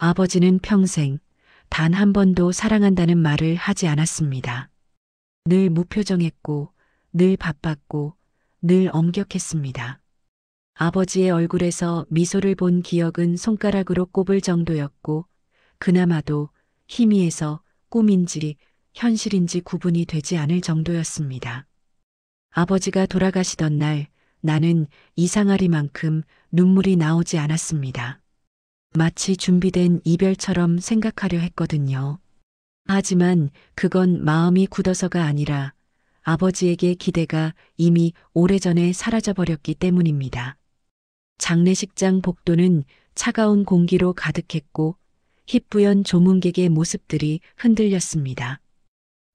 아버지는 평생 단 한 번도 사랑한다는 말을 하지 않았습니다. 늘 무표정했고, 늘 바빴고, 늘 엄격했습니다. 아버지의 얼굴에서 미소를 본 기억은 손가락으로 꼽을 정도였고, 그나마도 희미해서 꿈인지 현실인지 구분이 되지 않을 정도였습니다. 아버지가 돌아가시던 날 나는 이상하리만큼 눈물이 나오지 않았습니다. 마치 준비된 이별처럼 생각하려 했거든요. 하지만 그건 마음이 굳어서가 아니라 아버지에게 기대가 이미 오래전에 사라져버렸기 때문입니다. 장례식장 복도는 차가운 공기로 가득했고 희뿌연 조문객의 모습들이 흔들렸습니다.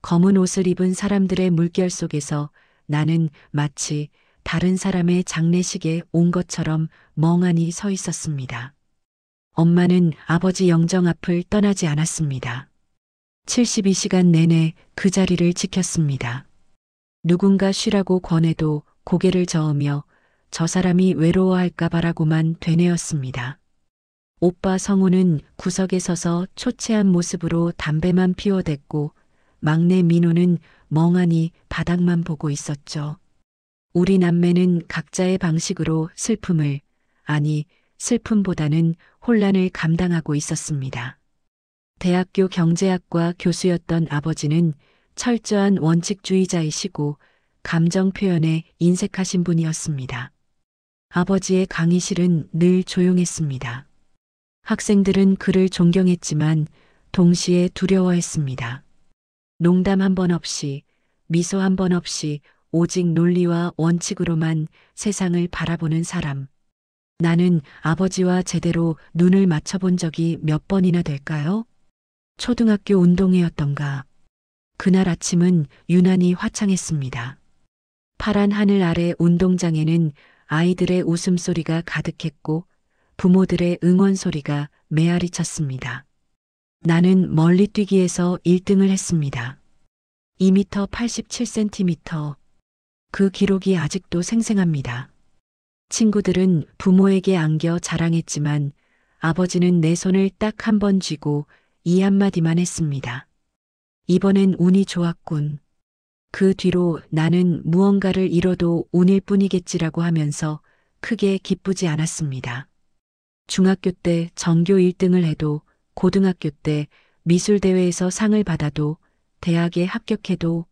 검은 옷을 입은 사람들의 물결 속에서 나는 마치 다른 사람의 장례식에 온 것처럼 멍하니 서 있었습니다. 엄마는 아버지 영정 앞을 떠나지 않았습니다. 72시간 내내 그 자리를 지켰습니다. 누군가 쉬라고 권해도 고개를 저으며 저 사람이 외로워할까봐라고만 되뇌었습니다. 오빠 성우는 구석에 서서 초췌한 모습으로 담배만 피워댔고 막내 민호는 멍하니 바닥만 보고 있었죠. 우리 남매는 각자의 방식으로 슬픔을, 아니 슬픔보다는 혼란을 감당하고 있었습니다. 대학교 경제학과 교수였던 아버지는 철저한 원칙주의자이시고 감정 표현에 인색하신 분이었습니다. 아버지의 강의실은 늘 조용했습니다. 학생들은 그를 존경했지만 동시에 두려워했습니다. 농담 한 번 없이, 미소 한 번 없이 오직 논리와 원칙으로만 세상을 바라보는 사람. 나는 아버지와 제대로 눈을 맞춰본 적이 몇 번이나 될까요? 초등학교 운동회였던가. 그날 아침은 유난히 화창했습니다. 파란 하늘 아래 운동장에는 아이들의 웃음소리가 가득했고 부모들의 응원 소리가 메아리 쳤습니다. 나는 멀리 뛰기에서 1등을 했습니다. 2m 87cm. 그 기록이 아직도 생생합니다. 친구들은 부모에게 안겨 자랑했지만 아버지는 내 손을 딱 한 번 쥐고 이 한마디만 했습니다. 이번엔 운이 좋았군. 그 뒤로 나는 무언가를 잃어도 운일 뿐이겠지라고 하면서 크게 기쁘지 않았습니다. 중학교 때 전교 1등을 해도, 고등학교 때 미술대회에서 상을 받아도, 대학에 합격해도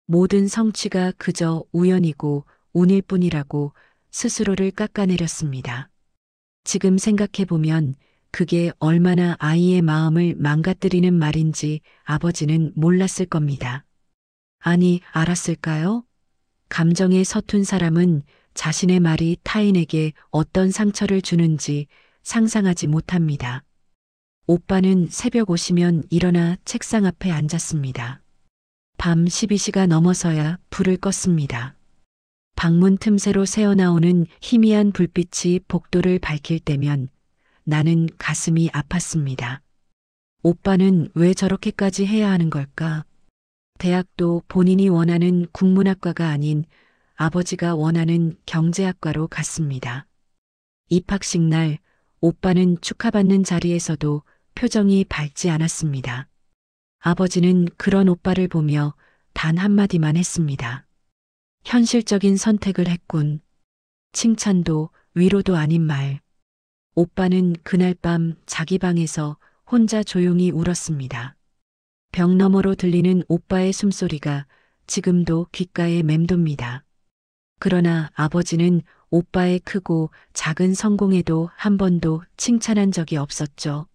모든 성취가 그저 우연이고 운일 뿐이라고 스스로를 깎아내렸습니다. 지금 생각해보면 그게 얼마나 아이의 마음을 망가뜨리는 말인지 아버지는 몰랐을 겁니다. 아니, 알았을까요? 감정에 서툰 사람은 자신의 말이 타인에게 어떤 상처를 주는지 상상하지 못합니다. 오빠는 새벽 5시면 일어나 책상 앞에 앉았습니다. 밤 12시가 넘어서야 불을 껐습니다. 방문 틈새로 새어나오는 희미한 불빛이 복도를 밝힐 때면 나는 가슴이 아팠습니다. 오빠는 왜 저렇게까지 해야 하는 걸까? 대학도 본인이 원하는 국문학과가 아닌 아버지가 원하는 경제학과로 갔습니다. 입학식 날 오빠는 축하받는 자리에서도 표정이 밝지 않았습니다. 아버지는 그런 오빠를 보며 단 한마디만 했습니다. 현실적인 선택을 했군. 칭찬도 위로도 아닌 말. 오빠는 그날 밤 자기 방에서 혼자 조용히 울었습니다. 벽 너머로 들리는 오빠의 숨소리가 지금도 귓가에 맴돕니다. 그러나 아버지는 오빠의 크고 작은 성공에도 한 번도 칭찬한 적이 없었죠.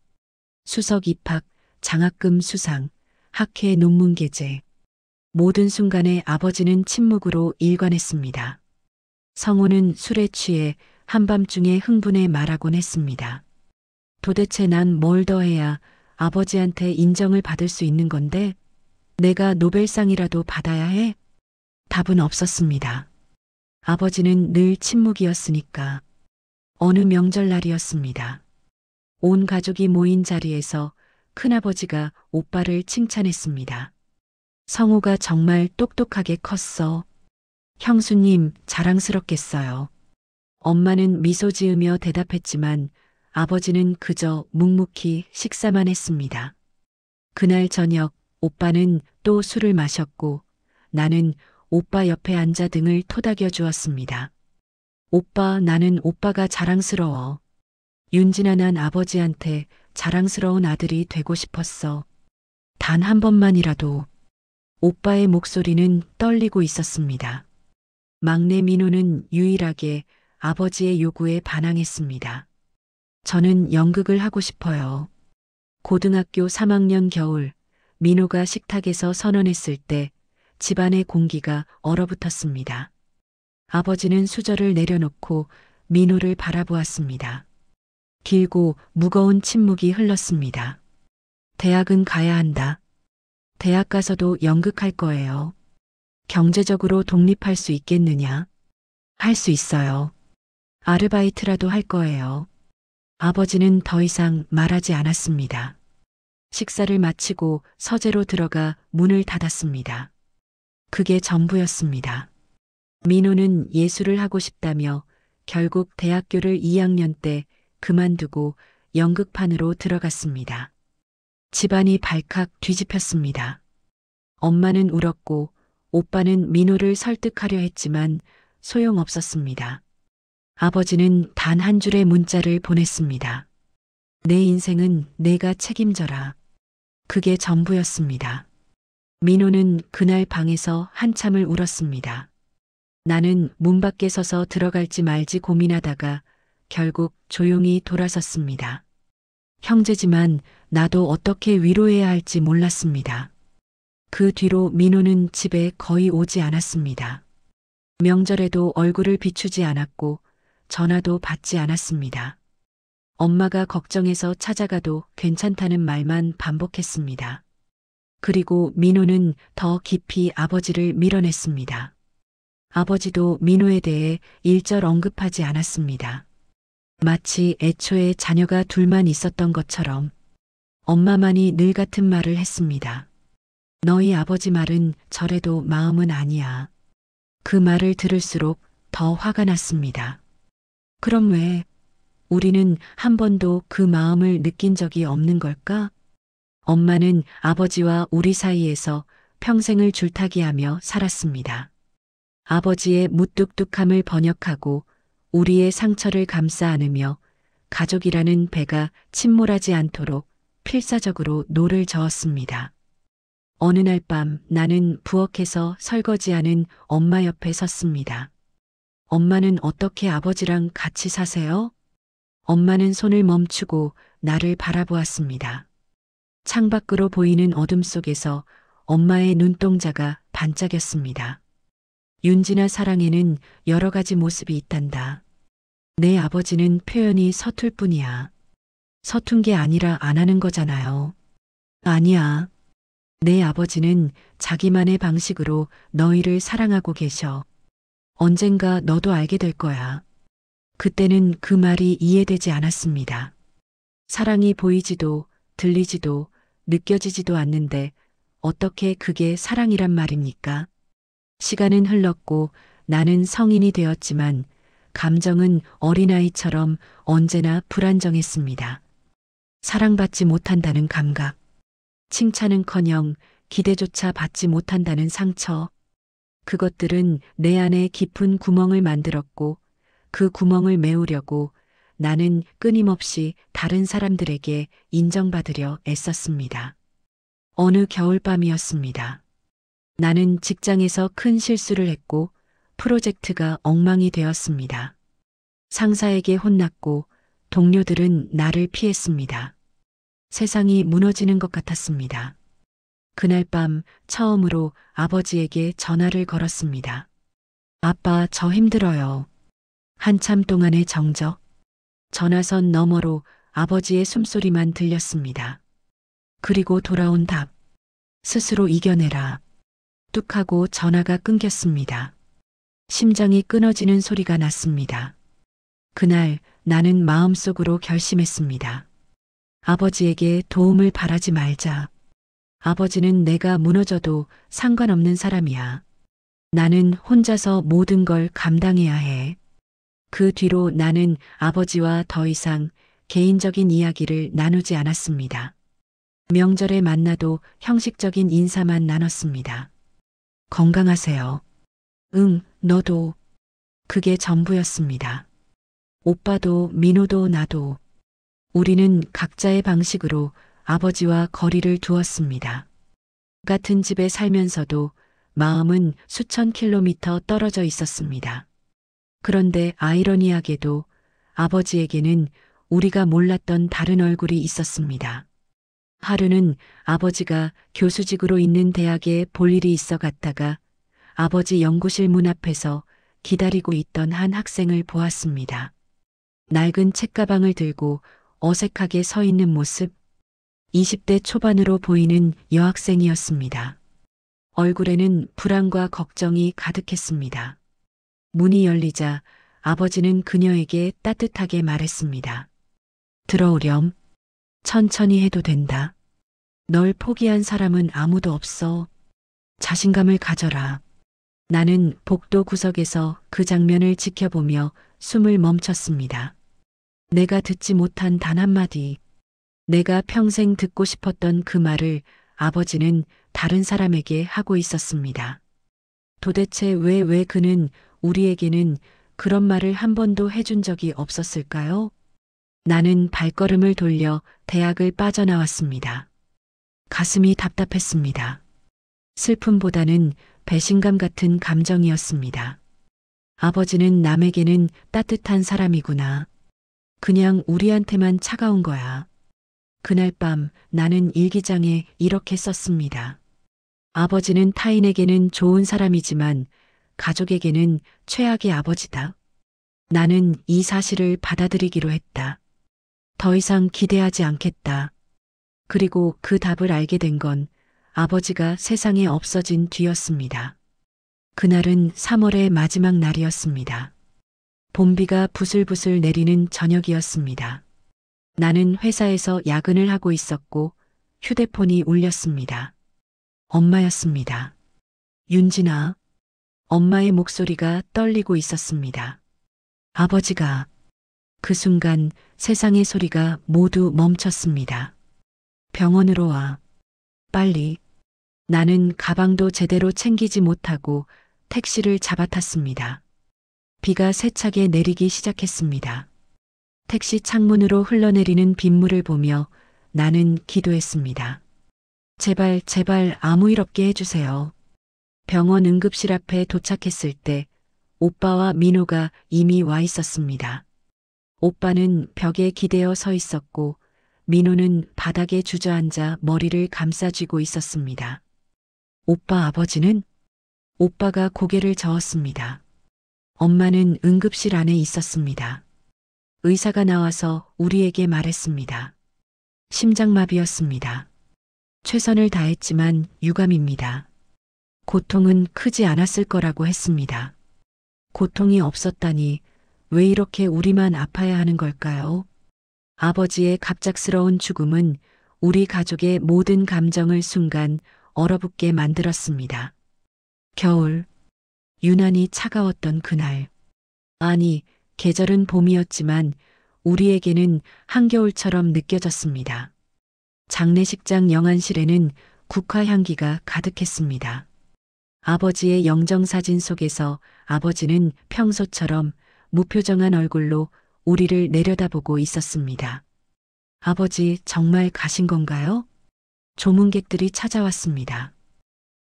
수석 입학, 장학금 수상, 학회 논문 게재. 모든 순간에 아버지는 침묵으로 일관했습니다. 성우는 술에 취해 한밤중에 흥분해 말하곤 했습니다. 도대체 난 뭘 더 해야 아버지한테 인정을 받을 수 있는 건데? 내가 노벨상이라도 받아야 해? 답은 없었습니다. 아버지는 늘 침묵이었으니까. 어느 명절날이었습니다. 온 가족이 모인 자리에서 큰아버지가 오빠를 칭찬했습니다. 성우가 정말 똑똑하게 컸어. 형수님, 자랑스럽겠어요. 엄마는 미소 지으며 대답했지만 아버지는 그저 묵묵히 식사만 했습니다. 그날 저녁 오빠는 또 술을 마셨고 나는 오빠 옆에 앉아 등을 토닥여 주었습니다. 오빠, 나는 오빠가 자랑스러워. 윤진아, 난 아버지한테 자랑스러운 아들이 되고 싶었어. 단 한 번만이라도. 오빠의 목소리는 떨리고 있었습니다. 막내 민호는 유일하게 아버지의 요구에 반항했습니다. 저는 연극을 하고 싶어요. 고등학교 3학년 겨울, 민호가 식탁에서 선언했을 때 집안의 공기가 얼어붙었습니다. 아버지는 수저를 내려놓고 민호를 바라보았습니다. 길고 무거운 침묵이 흘렀습니다. 대학은 가야 한다. 대학 가서도 연극할 거예요. 경제적으로 독립할 수 있겠느냐? 할 수 있어요. 아르바이트라도 할 거예요. 아버지는 더 이상 말하지 않았습니다. 식사를 마치고 서재로 들어가 문을 닫았습니다. 그게 전부였습니다. 민호는 예술을 하고 싶다며 결국 대학교를 2학년 때 그만두고 연극판으로 들어갔습니다. 집안이 발칵 뒤집혔습니다. 엄마는 울었고 오빠는 민호를 설득하려 했지만 소용없었습니다. 아버지는 단 한 줄의 문자를 보냈습니다. 내 인생은 내가 책임져라. 그게 전부였습니다. 민호는 그날 방에서 한참을 울었습니다. 나는 문 밖에 서서 들어갈지 말지 고민하다가 결국 조용히 돌아섰습니다. 형제지만 나도 어떻게 위로해야 할지 몰랐습니다. 그 뒤로 민호는 집에 거의 오지 않았습니다. 명절에도 얼굴을 비추지 않았고 전화도 받지 않았습니다. 엄마가 걱정해서 찾아가도 괜찮다는 말만 반복했습니다. 그리고 민호는 더 깊이 아버지를 밀어냈습니다. 아버지도 민호에 대해 일절 언급하지 않았습니다. 마치 애초에 자녀가 둘만 있었던 것처럼 엄마만이 늘 같은 말을 했습니다. 너희 아버지 말은 저래도 마음은 아니야. 그 말을 들을수록 더 화가 났습니다. 그럼 왜 우리는 한 번도 그 마음을 느낀 적이 없는 걸까? 엄마는 아버지와 우리 사이에서 평생을 줄타기하며 살았습니다. 아버지의 무뚝뚝함을 번역하고 우리의 상처를 감싸 안으며 가족이라는 배가 침몰하지 않도록 필사적으로 노를 저었습니다. 어느 날 밤 나는 부엌에서 설거지하는 엄마 옆에 섰습니다. 엄마는 어떻게 아버지랑 같이 사세요? 엄마는 손을 멈추고 나를 바라보았습니다. 창밖으로 보이는 어둠 속에서 엄마의 눈동자가 반짝였습니다. 윤진아, 사랑에는 여러 가지 모습이 있단다. 내 아버지는 표현이 서툴 뿐이야. 서툰 게 아니라 안 하는 거잖아요. 아니야. 내 아버지는 자기만의 방식으로 너희를 사랑하고 계셔. 언젠가 너도 알게 될 거야. 그때는 그 말이 이해되지 않았습니다. 사랑이 보이지도 들리지도 느껴지지도 않는데 어떻게 그게 사랑이란 말입니까? 시간은 흘렀고 나는 성인이 되었지만 감정은 어린아이처럼 언제나 불안정했습니다. 사랑받지 못한다는 감각, 칭찬은커녕 기대조차 받지 못한다는 상처, 그것들은 내 안에 깊은 구멍을 만들었고 그 구멍을 메우려고 나는 끊임없이 다른 사람들에게 인정받으려 애썼습니다. 어느 겨울밤이었습니다. 나는 직장에서 큰 실수를 했고 프로젝트가 엉망이 되었습니다. 상사에게 혼났고 동료들은 나를 피했습니다. 세상이 무너지는 것 같았습니다. 그날 밤 처음으로 아버지에게 전화를 걸었습니다. 아빠, 저 힘들어요. 한참 동안의 정적. 전화선 너머로 아버지의 숨소리만 들렸습니다. 그리고 돌아온 답. 스스로 이겨내라. 뚝 하고 전화가 끊겼습니다. 심장이 끊어지는 소리가 났습니다. 그날 나는 마음속으로 결심했습니다. 아버지에게 도움을 바라지 말자. 아버지는 내가 무너져도 상관없는 사람이야. 나는 혼자서 모든 걸 감당해야 해. 그 뒤로 나는 아버지와 더 이상 개인적인 이야기를 나누지 않았습니다. 명절에 만나도 형식적인 인사만 나눴습니다. 건강하세요. 응, 너도. 그게 전부였습니다. 오빠도 민호도 나도. 우리는 각자의 방식으로 아버지와 거리를 두었습니다. 같은 집에 살면서도 마음은 수천 킬로미터 떨어져 있었습니다. 그런데 아이러니하게도 아버지에게는 우리가 몰랐던 다른 얼굴이 있었습니다. 하루는 아버지가 교수직으로 있는 대학에 볼 일이 있어 갔다가 아버지 연구실 문 앞에서 기다리고 있던 한 학생을 보았습니다. 낡은 책가방을 들고 어색하게 서 있는 모습, 20대 초반으로 보이는 여학생이었습니다. 얼굴에는 불안과 걱정이 가득했습니다. 문이 열리자 아버지는 그녀에게 따뜻하게 말했습니다. 들어오렴. 천천히 해도 된다. 널 포기한 사람은 아무도 없어. 자신감을 가져라. 나는 복도 구석에서 그 장면을 지켜보며 숨을 멈췄습니다. 내가 듣지 못한 단 한마디. 내가 평생 듣고 싶었던 그 말을 아버지는 다른 사람에게 하고 있었습니다. 도대체 왜 그는 우리에게는 그런 말을 한 번도 해준 적이 없었을까요? 나는 발걸음을 돌려 대학을 빠져나왔습니다. 가슴이 답답했습니다. 슬픔보다는 배신감 같은 감정이었습니다. 아버지는 남에게는 따뜻한 사람이구나. 그냥 우리한테만 차가운 거야. 그날 밤 나는 일기장에 이렇게 썼습니다. 아버지는 타인에게는 좋은 사람이지만 가족에게는 최악의 아버지다. 나는 이 사실을 받아들이기로 했다. 더 이상 기대하지 않겠다. 그리고 그 답을 알게 된 건 아버지가 세상에 없어진 뒤였습니다. 그날은 3월의 마지막 날이었습니다. 봄비가 부슬부슬 내리는 저녁이었습니다. 나는 회사에서 야근을 하고 있었고 휴대폰이 울렸습니다. 엄마였습니다. 윤진아. 엄마의 목소리가 떨리고 있었습니다. 아버지가. 그 순간 세상의 소리가 모두 멈췄습니다. 병원으로 와. 빨리. 나는 가방도 제대로 챙기지 못하고 택시를 잡아탔습니다. 비가 세차게 내리기 시작했습니다. 택시 창문으로 흘러내리는 빗물을 보며 나는 기도했습니다. 제발, 제발 아무 일 없게 해주세요. 병원 응급실 앞에 도착했을 때 오빠와 민호가 이미 와 있었습니다. 오빠는 벽에 기대어 서 있었고 민호는 바닥에 주저앉아 머리를 감싸쥐고 있었습니다. 오빠 아버지는? 오빠가 고개를 저었습니다. 엄마는 응급실 안에 있었습니다. 의사가 나와서 우리에게 말했습니다. 심장마비였습니다. 최선을 다했지만 유감입니다. 고통은 크지 않았을 거라고 했습니다. 고통이 없었다니 왜 이렇게 우리만 아파야 하는 걸까요? 아버지의 갑작스러운 죽음은 우리 가족의 모든 감정을 순간 얼어붙게 만들었습니다. 겨울, 유난히 차가웠던 그날. 아니, 계절은 봄이었지만 우리에게는 한겨울처럼 느껴졌습니다. 장례식장 영안실에는 국화 향기가 가득했습니다. 아버지의 영정사진 속에서 아버지는 평소처럼 무표정한 얼굴로 우리를 내려다보고 있었습니다. 아버지 정말 가신 건가요? 조문객들이 찾아왔습니다.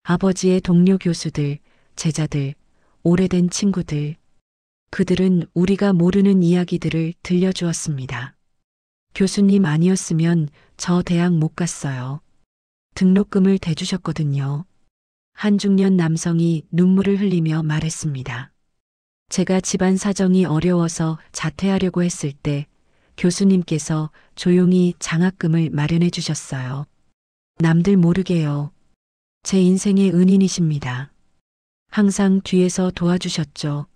아버지의 동료 교수들, 제자들, 오래된 친구들. 그들은 우리가 모르는 이야기들을 들려주었습니다. 교수님 아니었으면 저 대학 못 갔어요. 등록금을 대주셨거든요. 한 중년 남성이 눈물을 흘리며 말했습니다. 제가 집안 사정이 어려워서 자퇴하려고 했을 때 교수님께서 조용히 장학금을 마련해 주셨어요. 남들 모르게요. 제 인생의 은인이십니다. 항상 뒤에서 도와주셨죠.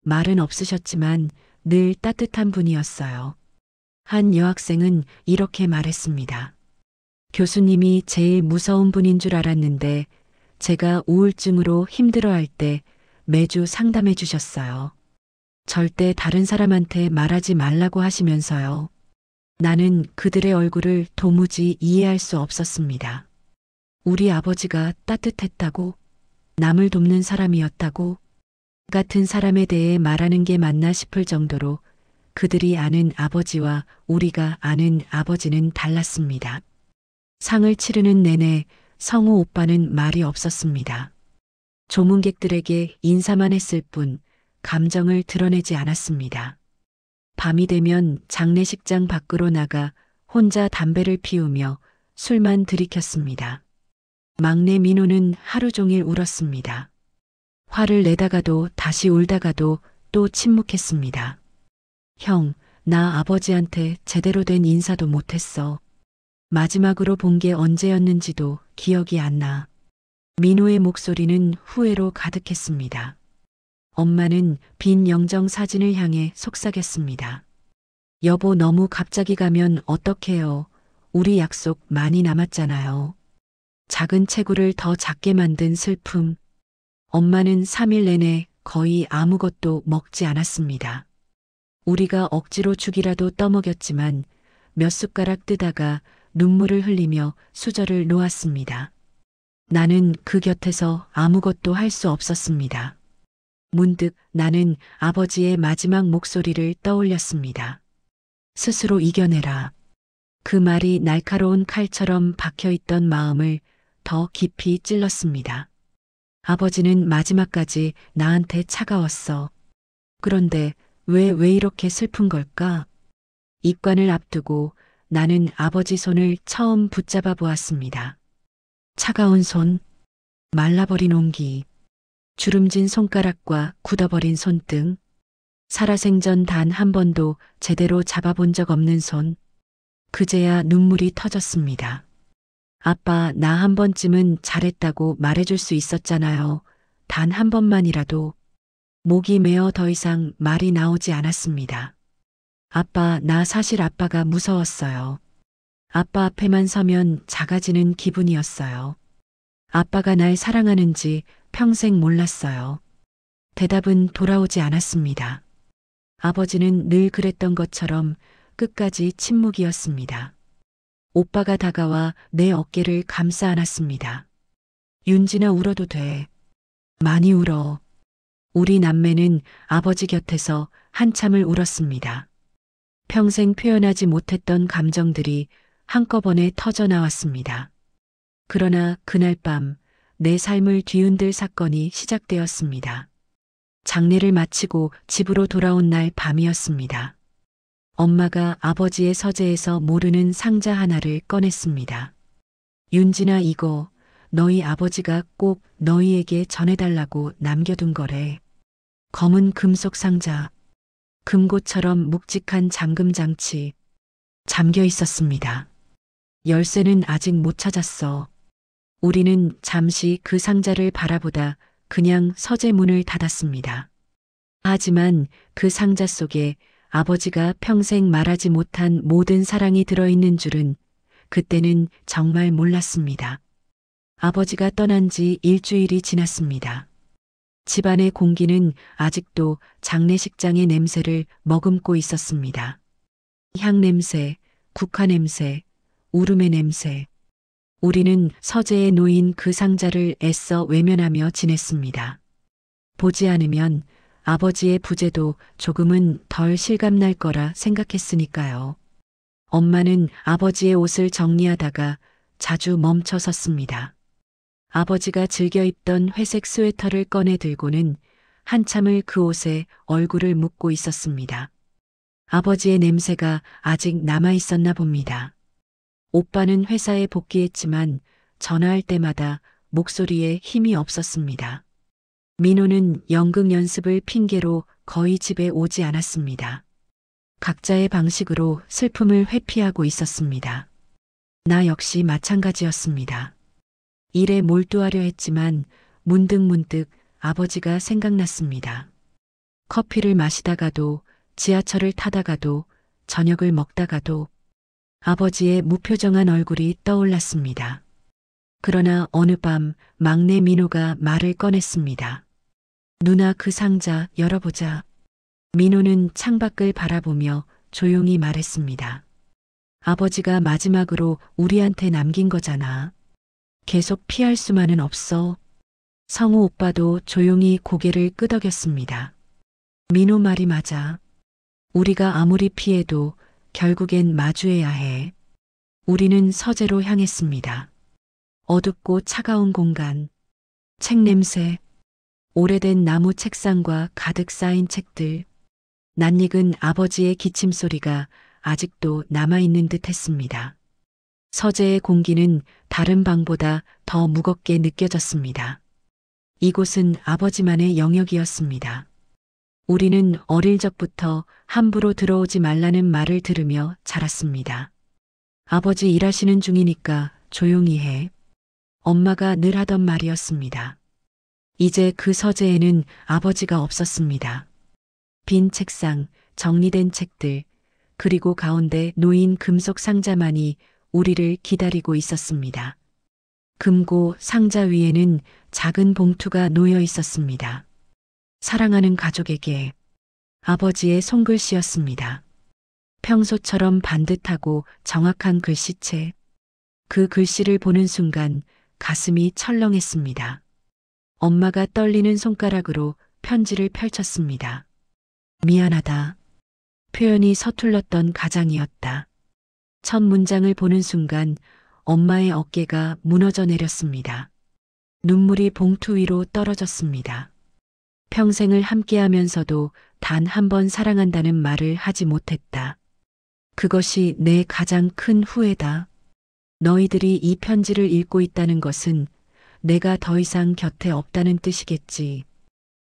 말은 없으셨지만 늘 따뜻한 분이었어요. 한 여학생은 이렇게 말했습니다. 교수님이 제일 무서운 분인 줄 알았는데 제가 우울증으로 힘들어할 때 매주 상담해 주셨어요. 절대 다른 사람한테 말하지 말라고 하시면서요. 나는 그들의 얼굴을 도무지 이해할 수 없었습니다. 우리 아버지가 따뜻했다고, 남을 돕는 사람이었다고, 같은 사람에 대해 말하는 게 맞나 싶을 정도로 그들이 아는 아버지와 우리가 아는 아버지는 달랐습니다. 상을 치르는 내내 성우 오빠는 말이 없었습니다. 조문객들에게 인사만 했을 뿐 감정을 드러내지 않았습니다. 밤이 되면 장례식장 밖으로 나가 혼자 담배를 피우며 술만 들이켰습니다. 막내 민호는 하루 종일 울었습니다. 화를 내다가도 다시 울다가도 또 침묵했습니다. 형, 나 아버지한테 제대로 된 인사도 못했어. 마지막으로 본 게 언제였는지도 기억이 안 나. 민호의 목소리는 후회로 가득했습니다. 엄마는 빈 영정 사진을 향해 속삭였습니다. 여보, 너무 갑자기 가면 어떡해요. 우리 약속 많이 남았잖아요. 작은 체구를 더 작게 만든 슬픔. 엄마는 3일 내내 거의 아무것도 먹지 않았습니다. 우리가 억지로 죽이라도 떠먹였지만 몇 숟가락 뜨다가 눈물을 흘리며 수저를 놓았습니다. 나는 그 곁에서 아무것도 할 수 없었습니다. 문득 나는 아버지의 마지막 목소리를 떠올렸습니다. 스스로 이겨내라. 그 말이 날카로운 칼처럼 박혀있던 마음을 더 깊이 찔렀습니다. 아버지는 마지막까지 나한테 차가웠어. 그런데 왜 이렇게 슬픈 걸까? 입관을 앞두고 나는 아버지 손을 처음 붙잡아 보았습니다. 차가운 손, 말라버린 온기, 주름진 손가락과 굳어버린 손등, 살아생전 단 한 번도 제대로 잡아본 적 없는 손. 그제야 눈물이 터졌습니다. 아빠, 나 한 번쯤은 잘했다고 말해줄 수 있었잖아요. 단 한 번만이라도. 목이 메어 더 이상 말이 나오지 않았습니다. 아빠, 나 사실 아빠가 무서웠어요. 아빠 앞에만 서면 작아지는 기분이었어요. 아빠가 날 사랑하는지 평생 몰랐어요. 대답은 돌아오지 않았습니다. 아버지는 늘 그랬던 것처럼 끝까지 침묵이었습니다. 오빠가 다가와 내 어깨를 감싸 안았습니다. 윤진아, 울어도 돼. 많이 울어. 우리 남매는 아버지 곁에서 한참을 울었습니다. 평생 표현하지 못했던 감정들이 한꺼번에 터져 나왔습니다. 그러나 그날 밤 내 삶을 뒤흔들 사건이 시작되었습니다. 장례를 마치고 집으로 돌아온 날 밤이었습니다. 엄마가 아버지의 서재에서 모르는 상자 하나를 꺼냈습니다. 윤진아, 이거 너희 아버지가 꼭 너희에게 전해달라고 남겨둔 거래. 검은 금속 상자, 금고처럼 묵직한 잠금장치, 잠겨 있었습니다. 열쇠는 아직 못 찾았어. 우리는 잠시 그 상자를 바라보다 그냥 서재 문을 닫았습니다. 하지만 그 상자 속에 아버지가 평생 말하지 못한 모든 사랑이 들어있는 줄은 그때는 정말 몰랐습니다. 아버지가 떠난 지 일주일이 지났습니다. 집안의 공기는 아직도 장례식장의 냄새를 머금고 있었습니다. 향 냄새, 국화 냄새, 울음의 냄새. 우리는 서재에 놓인 그 상자를 애써 외면하며 지냈습니다. 보지 않으면 아버지의 부재도 조금은 덜 실감날 거라 생각했으니까요. 엄마는 아버지의 옷을 정리하다가 자주 멈춰 섰습니다. 아버지가 즐겨 입던 회색 스웨터를 꺼내 들고는 한참을 그 옷에 얼굴을 묻고 있었습니다. 아버지의 냄새가 아직 남아 있었나 봅니다. 오빠는 회사에 복귀했지만 전화할 때마다 목소리에 힘이 없었습니다. 민호는 연극 연습을 핑계로 거의 집에 오지 않았습니다. 각자의 방식으로 슬픔을 회피하고 있었습니다. 나 역시 마찬가지였습니다. 일에 몰두하려 했지만 문득문득 아버지가 생각났습니다. 커피를 마시다가도, 지하철을 타다가도, 저녁을 먹다가도 아버지의 무표정한 얼굴이 떠올랐습니다. 그러나 어느 밤 막내 민호가 말을 꺼냈습니다. 누나, 그 상자 열어보자. 민호는 창밖을 바라보며 조용히 말했습니다. 아버지가 마지막으로 우리한테 남긴 거잖아. 계속 피할 수만은 없어. 성우 오빠도 조용히 고개를 끄덕였습니다. 민호 말이 맞아. 우리가 아무리 피해도 결국엔 마주해야 해. 우리는 서재로 향했습니다. 어둡고 차가운 공간, 책 냄새, 오래된 나무 책상과 가득 쌓인 책들, 낯익은 아버지의 기침 소리가 아직도 남아있는 듯 했습니다. 서재의 공기는 다른 방보다 더 무겁게 느껴졌습니다. 이곳은 아버지만의 영역이었습니다. 우리는 어릴 적부터 함부로 들어오지 말라는 말을 들으며 자랐습니다. 아버지 일하시는 중이니까 조용히 해. 엄마가 늘 하던 말이었습니다. 이제 그 서재에는 아버지가 없었습니다. 빈 책상, 정리된 책들, 그리고 가운데 놓인 금속 상자만이 우리를 기다리고 있었습니다. 금고 상자 위에는 작은 봉투가 놓여 있었습니다. 사랑하는 가족에게. 아버지의 손글씨였습니다. 평소처럼 반듯하고 정확한 글씨체. 그 글씨를 보는 순간 가슴이 철렁했습니다. 엄마가 떨리는 손가락으로 편지를 펼쳤습니다. 미안하다. 표현이 서툴렀던 가장이었다. 첫 문장을 보는 순간 엄마의 어깨가 무너져 내렸습니다. 눈물이 봉투 위로 떨어졌습니다. 평생을 함께하면서도 단 한 번 사랑한다는 말을 하지 못했다. 그것이 내 가장 큰 후회다. 너희들이 이 편지를 읽고 있다는 것은 내가 더 이상 곁에 없다는 뜻이겠지.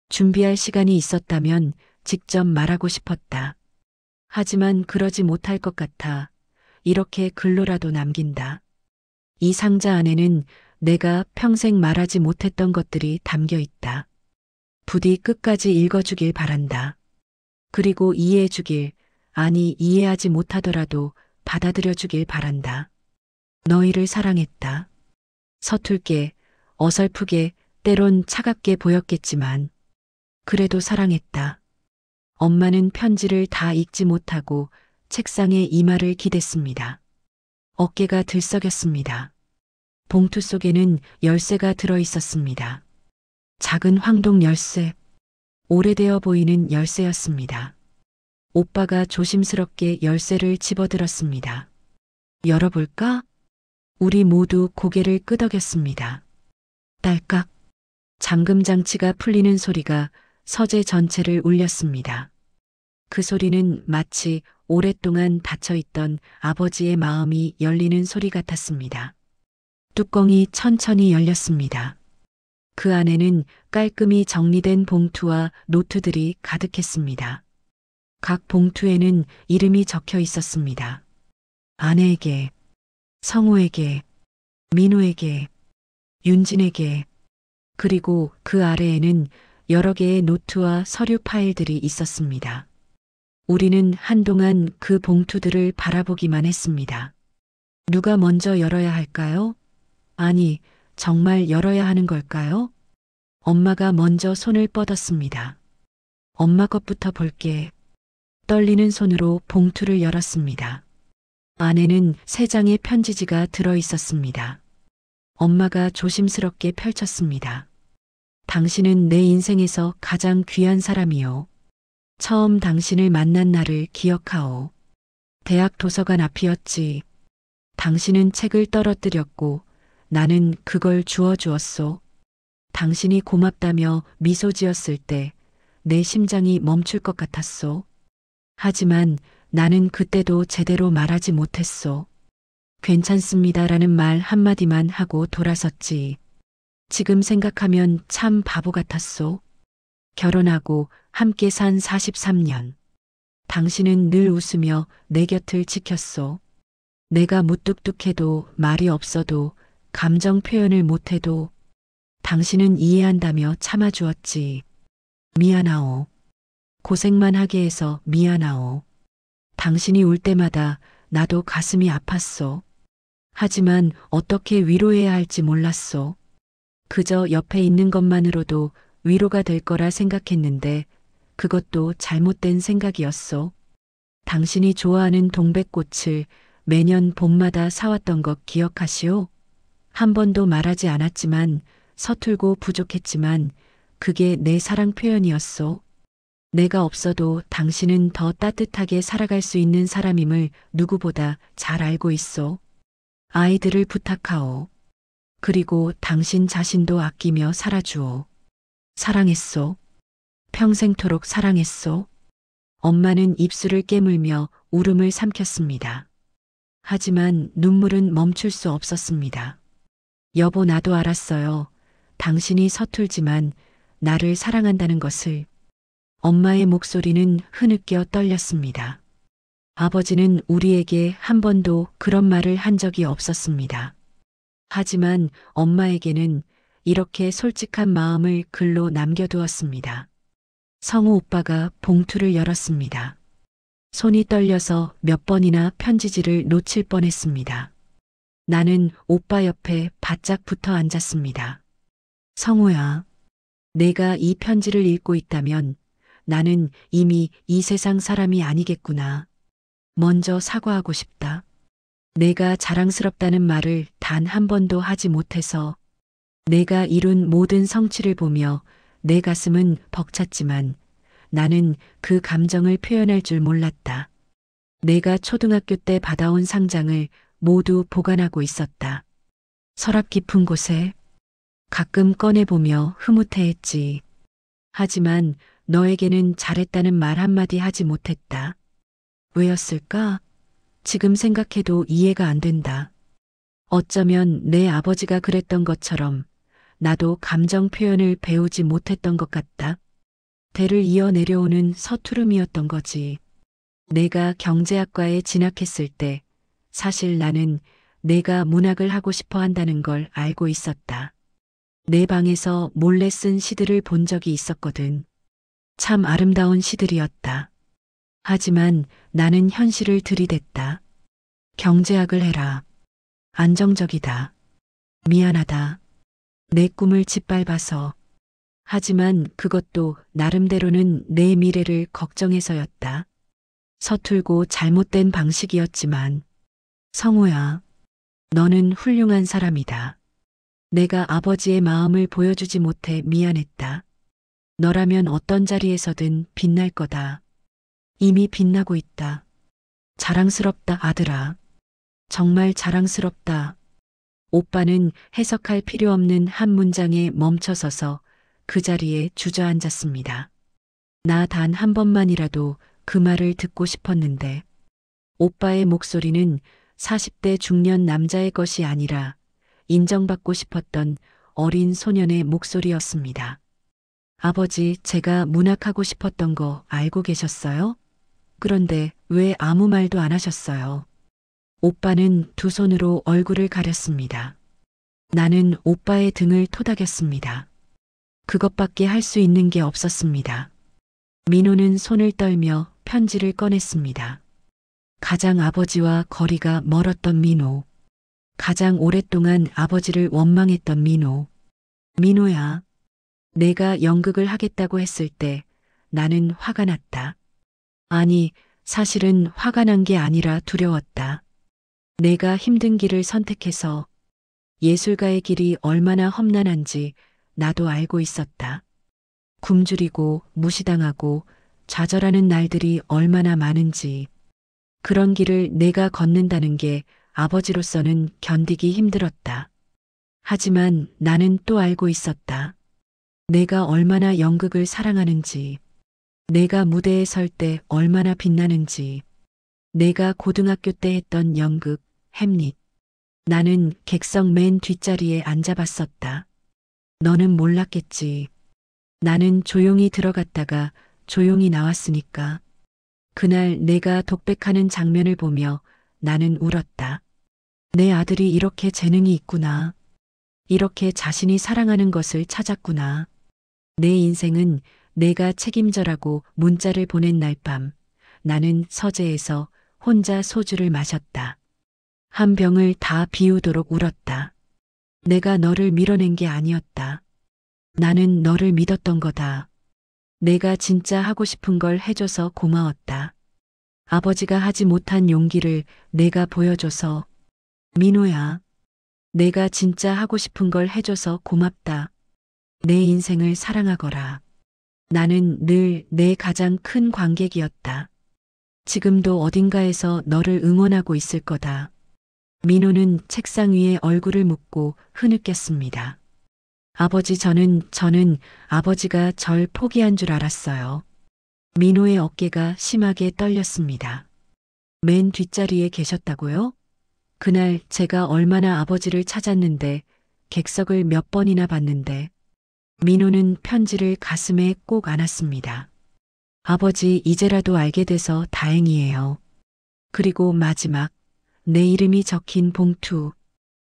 준비할 시간이 있었다면 직접 말하고 싶었다. 하지만 그러지 못할 것 같아 이렇게 글로라도 남긴다. 이 상자 안에는 내가 평생 말하지 못했던 것들이 담겨 있다. 부디 끝까지 읽어주길 바란다. 그리고 이해해주길, 아니 이해하지 못하더라도 받아들여주길 바란다. 너희를 사랑했다. 서툴게, 어설프게, 때론 차갑게 보였겠지만 그래도 사랑했다. 엄마는 편지를 다 읽지 못하고 책상에 이마를 기댔습니다. 어깨가 들썩였습니다. 봉투 속에는 열쇠가 들어 있었습니다. 작은 황동 열쇠, 오래되어 보이는 열쇠였습니다. 오빠가 조심스럽게 열쇠를 집어들었습니다. 열어볼까? 우리 모두 고개를 끄덕였습니다. 딸깍, 잠금 장치가 풀리는 소리가 서재 전체를 울렸습니다. 그 소리는 마치 오랫동안 닫혀있던 아버지의 마음이 열리는 소리 같았습니다. 뚜껑이 천천히 열렸습니다. 그 안에는 깔끔히 정리된 봉투와 노트들이 가득했습니다. 각 봉투에는 이름이 적혀 있었습니다. 아내에게, 성우에게, 민호에게, 윤진에게, 그리고 그 아래에는 여러 개의 노트와 서류 파일들이 있었습니다. 우리는 한동안 그 봉투들을 바라보기만 했습니다. 누가 먼저 열어야 할까요? 아니, 정말 열어야 하는 걸까요? 엄마가 먼저 손을 뻗었습니다. 엄마 것부터 볼게. 떨리는 손으로 봉투를 열었습니다. 안에는 3장의 편지지가 들어 있었습니다. 엄마가 조심스럽게 펼쳤습니다. 당신은 내 인생에서 가장 귀한 사람이요. 처음 당신을 만난 날을 기억하오. 대학 도서관 앞이었지. 당신은 책을 떨어뜨렸고 나는 그걸 주워주었소. 당신이 고맙다며 미소 지었을 때 내 심장이 멈출 것 같았소. 하지만 나는 그때도 제대로 말하지 못했소. 괜찮습니다라는 말 한마디만 하고 돌아섰지. 지금 생각하면 참 바보 같았소. 결혼하고 함께 산 43년. 당신은 늘 웃으며 내 곁을 지켰소. 내가 무뚝뚝해도 말이 없어도 감정 표현을 못해도 당신은 이해한다며 참아주었지. 미안하오. 고생만 하게 해서 미안하오. 당신이 울 때마다 나도 가슴이 아팠소. 하지만 어떻게 위로해야 할지 몰랐소. 그저 옆에 있는 것만으로도 위로가 될 거라 생각했는데 그것도 잘못된 생각이었소. 당신이 좋아하는 동백꽃을 매년 봄마다 사왔던 것 기억하시오? 한 번도 말하지 않았지만 서툴고 부족했지만 그게 내 사랑 표현이었소. 내가 없어도 당신은 더 따뜻하게 살아갈 수 있는 사람임을 누구보다 잘 알고 있소. 아이들을 부탁하오. 그리고 당신 자신도 아끼며 살아주오. 사랑했소. 평생토록 사랑했소. 엄마는 입술을 깨물며 울음을 삼켰습니다. 하지만 눈물은 멈출 수 없었습니다. 여보, 나도 알았어요. 당신이 서툴지만 나를 사랑한다는 것을. 엄마의 목소리는 흐느껴 떨렸습니다. 아버지는 우리에게 한 번도 그런 말을 한 적이 없었습니다. 하지만 엄마에게는 이렇게 솔직한 마음을 글로 남겨두었습니다. 성우 오빠가 봉투를 열었습니다. 손이 떨려서 몇 번이나 편지지를 놓칠 뻔했습니다. 나는 오빠 옆에 바짝 붙어 앉았습니다. 성우야, 내가 이 편지를 읽고 있다면 나는 이미 이 세상 사람이 아니겠구나. 먼저 사과하고 싶다. 내가 자랑스럽다는 말을 단 한 번도 하지 못해서 내가 이룬 모든 성취를 보며 내 가슴은 벅찼지만 나는 그 감정을 표현할 줄 몰랐다. 내가 초등학교 때 받아온 상장을 모두 보관하고 있었다. 서랍 깊은 곳에 가끔 꺼내보며 흐뭇해했지. 하지만 너에게는 잘했다는 말 한마디 하지 못했다. 왜였을까? 지금 생각해도 이해가 안 된다. 어쩌면 내 아버지가 그랬던 것처럼 나도 감정 표현을 배우지 못했던 것 같다. 대를 이어 내려오는 서투름이었던 거지. 내가 경제학과에 진학했을 때 사실 나는 내가 문학을 하고 싶어 한다는 걸 알고 있었다. 내 방에서 몰래 쓴 시들을 본 적이 있었거든. 참 아름다운 시들이었다. 하지만 나는 현실을 들이댔다. 경제학을 해라. 안정적이다. 미안하다. 내 꿈을 짓밟아서. 하지만 그것도 나름대로는 내 미래를 걱정해서였다. 서툴고 잘못된 방식이었지만 성우야, 너는 훌륭한 사람이다. 내가 아버지의 마음을 보여주지 못해 미안했다. 너라면 어떤 자리에서든 빛날 거다. 이미 빛나고 있다. 자랑스럽다, 아들아. 정말 자랑스럽다. 오빠는 해석할 필요 없는 한 문장에 멈춰서서 그 자리에 주저앉았습니다. 나 단 한 번만이라도 그 말을 듣고 싶었는데 오빠의 목소리는 40대 중년 남자의 것이 아니라 인정받고 싶었던 어린 소년의 목소리였습니다. 아버지, 제가 문학하고 싶었던 거 알고 계셨어요? 그런데 왜 아무 말도 안 하셨어요? 오빠는 두 손으로 얼굴을 가렸습니다. 나는 오빠의 등을 토닥였습니다. 그것밖에 할 수 있는 게 없었습니다. 민호는 손을 떨며 편지를 꺼냈습니다. 가장 아버지와 거리가 멀었던 민호. 가장 오랫동안 아버지를 원망했던 민호. 민호야. 내가 연극을 하겠다고 했을 때 나는 화가 났다. 아니, 사실은 화가 난 게 아니라 두려웠다. 내가 힘든 길을 선택해서 예술가의 길이 얼마나 험난한지 나도 알고 있었다. 굶주리고 무시당하고 좌절하는 날들이 얼마나 많은지. 그런 길을 내가 걷는다는 게 아버지로서는 견디기 힘들었다. 하지만 나는 또 알고 있었다. 내가 얼마나 연극을 사랑하는지, 내가 무대에 설 때 얼마나 빛나는지, 내가 고등학교 때 했던 연극, 햄릿. 나는 객석 맨 뒷자리에 앉아봤었다. 너는 몰랐겠지. 나는 조용히 들어갔다가 조용히 나왔으니까. 그날 내가 독백하는 장면을 보며 나는 울었다. 내 아들이 이렇게 재능이 있구나. 이렇게 자신이 사랑하는 것을 찾았구나. 내 인생은 내가 책임져라고 문자를 보낸 날 밤 나는 서재에서 혼자 소주를 마셨다. 한 병을 다 비우도록 울었다. 내가 너를 밀어낸 게 아니었다. 나는 너를 믿었던 거다. 내가 진짜 하고 싶은 걸 해줘서 고마웠다. 아버지가 하지 못한 용기를 내가 보여줘서 민호야, 내가 진짜 하고 싶은 걸 해줘서 고맙다. 내 인생을 사랑하거라. 나는 늘 내 가장 큰 관객이었다. 지금도 어딘가에서 너를 응원하고 있을 거다. 민호는 책상 위에 얼굴을 묻고 흐느꼈습니다. 아버지, 저는 아버지가 절 포기한 줄 알았어요. 민호의 어깨가 심하게 떨렸습니다. 맨 뒷자리에 계셨다고요? 그날 제가 얼마나 아버지를 찾았는데, 객석을 몇 번이나 봤는데. 민호는 편지를 가슴에 꼭 안았습니다. 아버지, 이제라도 알게 돼서 다행이에요. 그리고 마지막, 내 이름이 적힌 봉투.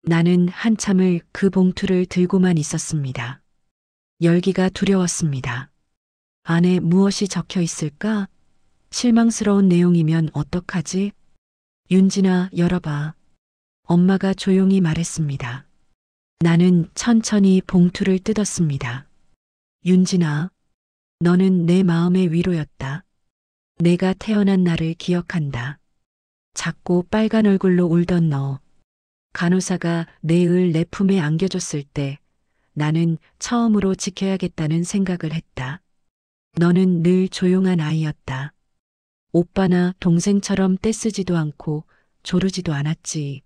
나는 한참을 그 봉투를 들고만 있었습니다. 열기가 두려웠습니다. 안에 무엇이 적혀 있을까? 실망스러운 내용이면 어떡하지? 윤진아, 열어봐. 엄마가 조용히 말했습니다. 나는 천천히 봉투를 뜯었습니다. 윤진아, 너는 내 마음의 위로였다. 내가 태어난 날을 기억한다. 작고 빨간 얼굴로 울던 너. 간호사가 내 을 내 품에 안겨줬을 때 나는 처음으로 지켜야겠다는 생각을 했다. 너는 늘 조용한 아이였다. 오빠나 동생처럼 떼쓰지도 않고 조르지도 않았지.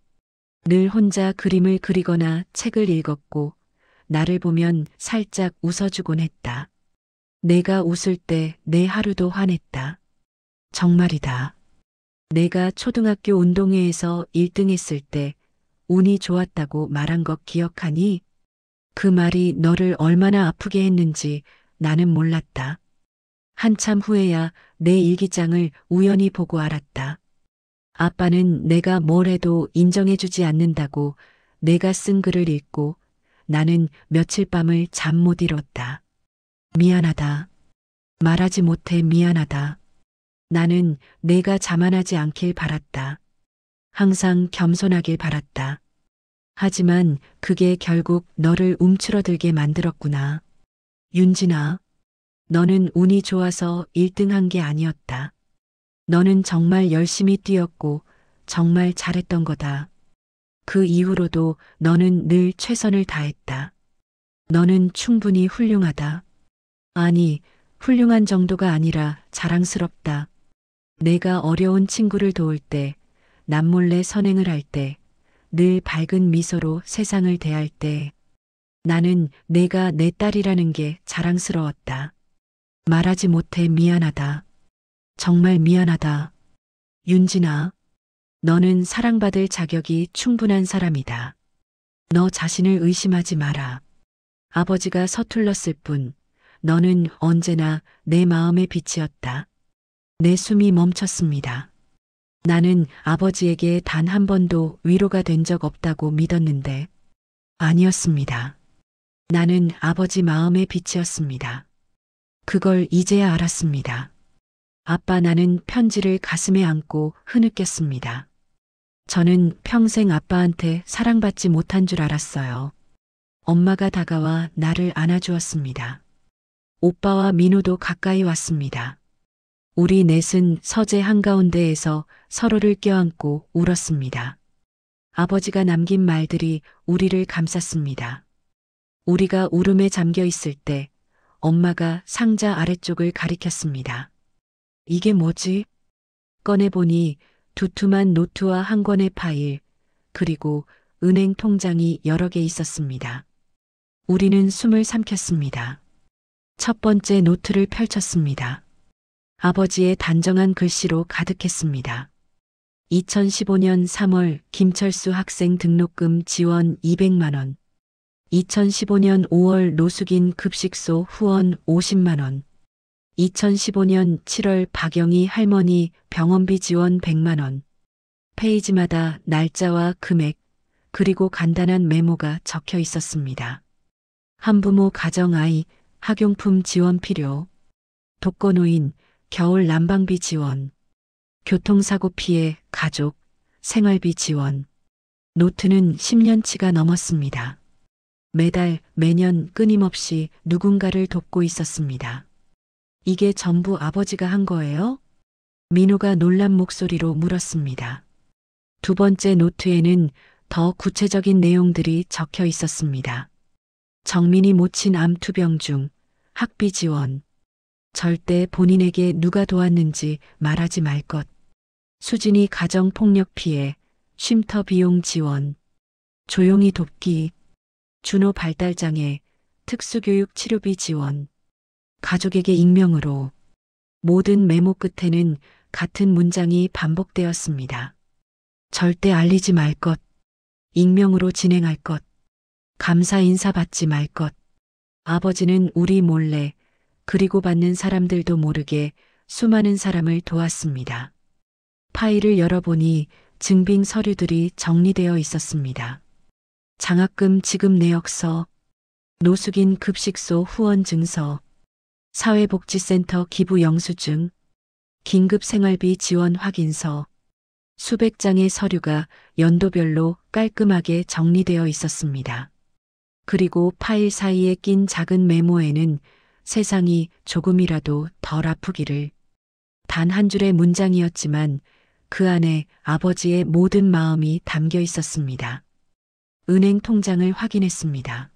늘 혼자 그림을 그리거나 책을 읽었고 나를 보면 살짝 웃어주곤 했다. 내가 웃을 때 내 하루도 환했다. 정말이다. 내가 초등학교 운동회에서 1등 했을 때 운이 좋았다고 말한 것 기억하니? 그 말이 너를 얼마나 아프게 했는지 나는 몰랐다. 한참 후에야 내 일기장을 우연히 보고 알았다. 아빠는 내가 뭘 해도 인정해주지 않는다고 내가 쓴 글을 읽고 나는 며칠 밤을 잠 못 이뤘다. 미안하다. 말하지 못해 미안하다. 나는 내가 자만하지 않길 바랐다. 항상 겸손하길 바랐다. 하지만 그게 결국 너를 움츠러들게 만들었구나. 윤진아, 너는 운이 좋아서 1등한 게 아니었다. 너는 정말 열심히 뛰었고 정말 잘했던 거다. 그 이후로도 너는 늘 최선을 다했다. 너는 충분히 훌륭하다. 아니, 훌륭한 정도가 아니라 자랑스럽다. 내가 어려운 친구를 도울 때, 남몰래 선행을 할 때, 늘 밝은 미소로 세상을 대할 때, 나는 내가 내 딸이라는 게 자랑스러웠다. 말하지 못해 미안하다. 정말 미안하다. 윤진아, 너는 사랑받을 자격이 충분한 사람이다. 너 자신을 의심하지 마라. 아버지가 서툴렀을 뿐, 너는 언제나 내 마음의 빛이었다. 내 숨이 멈췄습니다. 나는 아버지에게 단 한 번도 위로가 된 적 없다고 믿었는데, 아니었습니다. 나는 아버지 마음의 빛이었습니다. 그걸 이제야 알았습니다. 아빠, 나는 편지를 가슴에 안고 흐느꼈습니다. 저는 평생 아빠한테 사랑받지 못한 줄 알았어요. 엄마가 다가와 나를 안아주었습니다. 오빠와 민호도 가까이 왔습니다. 우리 넷은 서재 한가운데에서 서로를 껴안고 울었습니다. 아버지가 남긴 말들이 우리를 감쌌습니다. 우리가 울음에 잠겨 있을 때 엄마가 상자 아래쪽을 가리켰습니다. 이게 뭐지? 꺼내보니 두툼한 노트와 한 권의 파일, 그리고 은행 통장이 여러 개 있었습니다. 우리는 숨을 삼켰습니다. 첫 번째 노트를 펼쳤습니다. 아버지의 단정한 글씨로 가득했습니다. 2015년 3월 김철수 학생 등록금 지원 200만 원. 2015년 5월 노숙인 급식소 후원 50만 원. 2015년 7월 박영희 할머니 병원비 지원 100만 원. 페이지마다 날짜와 금액, 그리고 간단한 메모가 적혀 있었습니다. 한부모 가정아이 학용품 지원 필요. 독거노인 겨울 난방비 지원. 교통사고 피해 가족 생활비 지원. 노트는 10년치가 넘었습니다. 매달 매년 끊임없이 누군가를 돕고 있었습니다. 이게 전부 아버지가 한 거예요? 민호가 놀란 목소리로 물었습니다. 두 번째 노트에는 더 구체적인 내용들이 적혀 있었습니다. 정민이 모친 암 투병 중 학비 지원. 절대 본인에게 누가 도왔는지 말하지 말 것. 수진이 가정폭력 피해, 쉼터 비용 지원. 조용히 돕기. 준호 발달장애, 특수교육 치료비 지원. 가족에게 익명으로. 모든 메모 끝에는 같은 문장이 반복되었습니다. 절대 알리지 말 것. 익명으로 진행할 것. 감사 인사 받지 말 것. 아버지는 우리 몰래, 그리고 받는 사람들도 모르게 수많은 사람을 도왔습니다. 파일을 열어보니 증빙 서류들이 정리되어 있었습니다. 장학금 지급 내역서, 노숙인 급식소 후원 증서, 사회복지센터 기부 영수증, 긴급 생활비 지원 확인서, 수백 장의 서류가 연도별로 깔끔하게 정리되어 있었습니다. 그리고 파일 사이에 낀 작은 메모에는 세상이 조금이라도 덜 아프기를. 단 한 줄의 문장이었지만 그 안에 아버지의 모든 마음이 담겨 있었습니다. 은행 통장을 확인했습니다.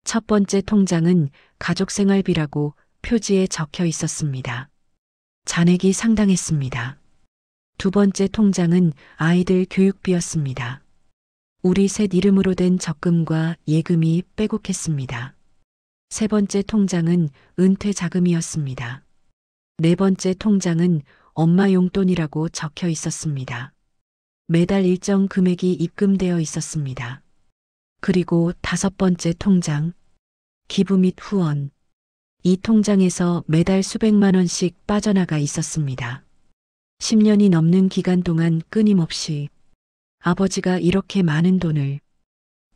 첫 번째 통장은 가족생활비라고 표지에 적혀 있었습니다. 잔액이 상당했습니다. 두 번째 통장은 아이들 교육비였습니다. 우리 셋 이름으로 된 적금과 예금이 빼곡했습니다. 세 번째 통장은 은퇴 자금이었습니다. 네 번째 통장은 엄마 용돈이라고 적혀 있었습니다. 매달 일정 금액이 입금되어 있었습니다. 그리고 다섯 번째 통장, 기부 및 후원. 이 통장에서 매달 수백만 원씩 빠져나가 있었습니다. 10년이 넘는 기간 동안 끊임없이. 아버지가 이렇게 많은 돈을.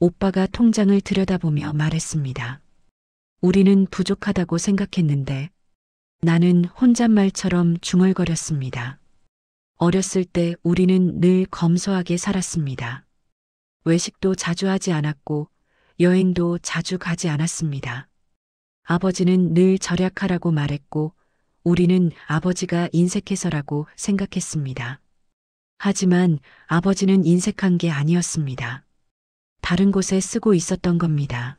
오빠가 통장을 들여다보며 말했습니다. 우리는 부족하다고 생각했는데 나는 혼잣말처럼 중얼거렸습니다. 어렸을 때 우리는 늘 검소하게 살았습니다. 외식도 자주 하지 않았고 여행도 자주 가지 않았습니다. 아버지는 늘 절약하라고 말했고 우리는 아버지가 인색해서라고 생각했습니다. 하지만 아버지는 인색한 게 아니었습니다. 다른 곳에 쓰고 있었던 겁니다.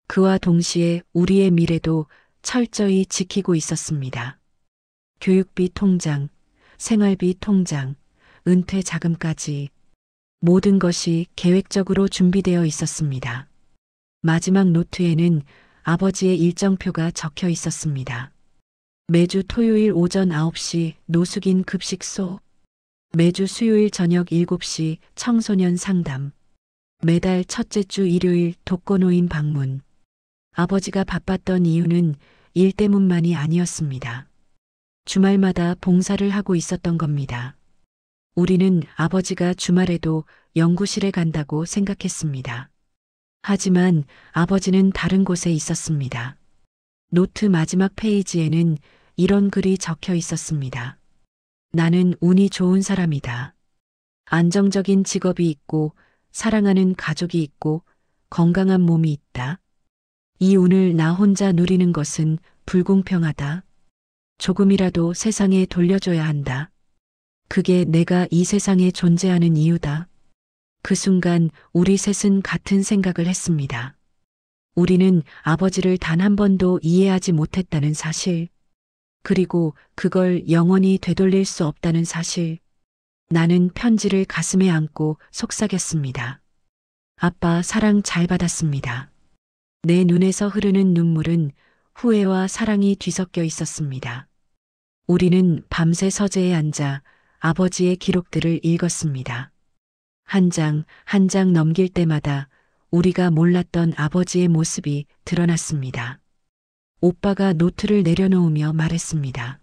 그와 동시에 우리의 미래도 철저히 지키고 있었습니다. 교육비 통장, 생활비 통장, 은퇴 자금까지 모든 것이 계획적으로 준비되어 있었습니다. 마지막 노트에는 아버지의 일정표가 적혀 있었습니다. 매주 토요일 오전 9시 노숙인 급식소, 매주 수요일 저녁 7시 청소년 상담, 매달 첫째 주 일요일 독거노인 방문. 아버지가 바빴던 이유는 일 때문만이 아니었습니다. 주말마다 봉사를 하고 있었던 겁니다. 우리는 아버지가 주말에도 연구실에 간다고 생각했습니다. 하지만 아버지는 다른 곳에 있었습니다. 노트 마지막 페이지에는 이런 글이 적혀 있었습니다. 나는 운이 좋은 사람이다. 안정적인 직업이 있고 사랑하는 가족이 있고 건강한 몸이 있다. 이 운을 나 혼자 누리는 것은 불공평하다. 조금이라도 세상에 돌려줘야 한다. 그게 내가 이 세상에 존재하는 이유다. 그 순간 우리 셋은 같은 생각을 했습니다. 우리는 아버지를 단 한 번도 이해하지 못했다는 사실, 그리고 그걸 영원히 되돌릴 수 없다는 사실. 나는 편지를 가슴에 안고 속삭였습니다. 아빠 사랑 잘 받았습니다. 내 눈에서 흐르는 눈물은 후회와 사랑이 뒤섞여 있었습니다. 우리는 밤새 서재에 앉아 아버지의 기록들을 읽었습니다. 한 장 한 장 넘길 때마다 우리가 몰랐던 아버지의 모습이 드러났습니다. 오빠가 노트를 내려놓으며 말했습니다.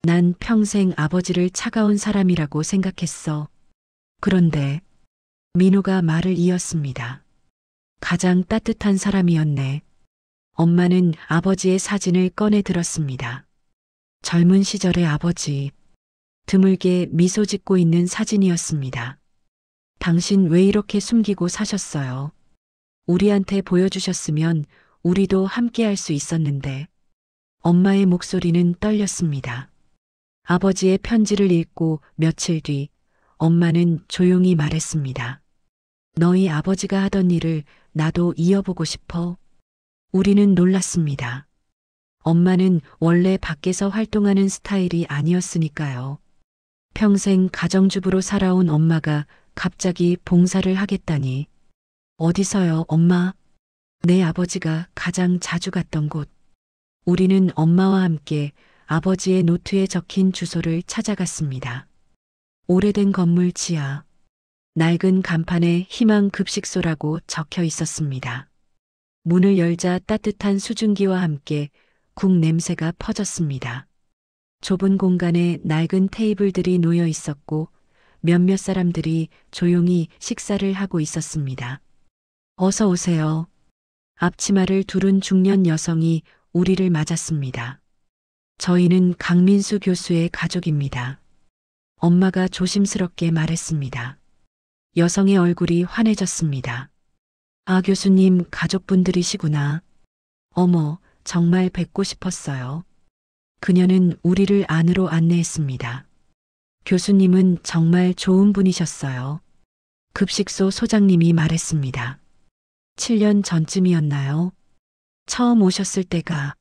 난 평생 아버지를 차가운 사람이라고 생각했어. 그런데 민호가 말을 이었습니다. 가장 따뜻한 사람이었네. 엄마는 아버지의 사진을 꺼내 들었습니다. 젊은 시절의 아버지. 드물게 미소 짓고 있는 사진이었습니다. 당신 왜 이렇게 숨기고 사셨어요? 우리한테 보여주셨으면 우리도 함께 할 수 있었는데. 엄마의 목소리는 떨렸습니다. 아버지의 편지를 읽고 며칠 뒤 엄마는 조용히 말했습니다. 너희 아버지가 하던 일을 나도 이어보고 싶어. 우리는 놀랐습니다. 엄마는 원래 밖에서 활동하는 스타일이 아니었으니까요. 평생 가정주부로 살아온 엄마가 갑자기 봉사를 하겠다니. 어디서요, 엄마? 내 아버지가 가장 자주 갔던 곳. 우리는 엄마와 함께 아버지의 노트에 적힌 주소를 찾아갔습니다. 오래된 건물 지하. 낡은 간판에 희망 급식소라고 적혀 있었습니다. 문을 열자 따뜻한 수증기와 함께 국 냄새가 퍼졌습니다. 좁은 공간에 낡은 테이블들이 놓여 있었고 몇몇 사람들이 조용히 식사를 하고 있었습니다. 어서 오세요. 앞치마를 두른 중년 여성이 우리를 맞았습니다. 저희는 강민수 교수의 가족입니다. 엄마가 조심스럽게 말했습니다. 여성의 얼굴이 환해졌습니다. 아, 교수님 가족분들이시구나. 어머, 정말 뵙고 싶었어요. 그녀는 우리를 안으로 안내했습니다. 교수님은 정말 좋은 분이셨어요. 급식소 소장님이 말했습니다. 7년 전쯤이었나요? 처음 오셨을 때가.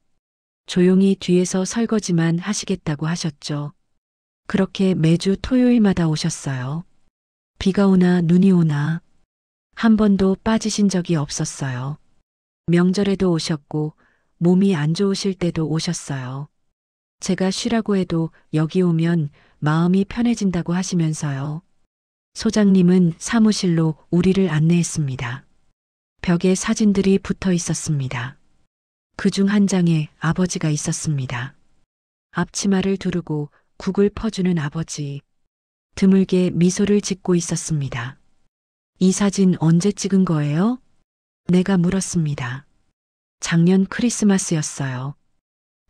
조용히 뒤에서 설거지만 하시겠다고 하셨죠. 그렇게 매주 토요일마다 오셨어요. 비가 오나 눈이 오나 한 번도 빠지신 적이 없었어요. 명절에도 오셨고 몸이 안 좋으실 때도 오셨어요. 제가 쉬라고 해도 여기 오면 마음이 편해진다고 하시면서요. 소장님은 사무실로 우리를 안내했습니다. 벽에 사진들이 붙어 있었습니다. 그중 한 장에 아버지가 있었습니다. 앞치마를 두르고 국을 퍼주는 아버지. 드물게 미소를 짓고 있었습니다. 이 사진 언제 찍은 거예요? 내가 물었습니다. 작년 크리스마스였어요.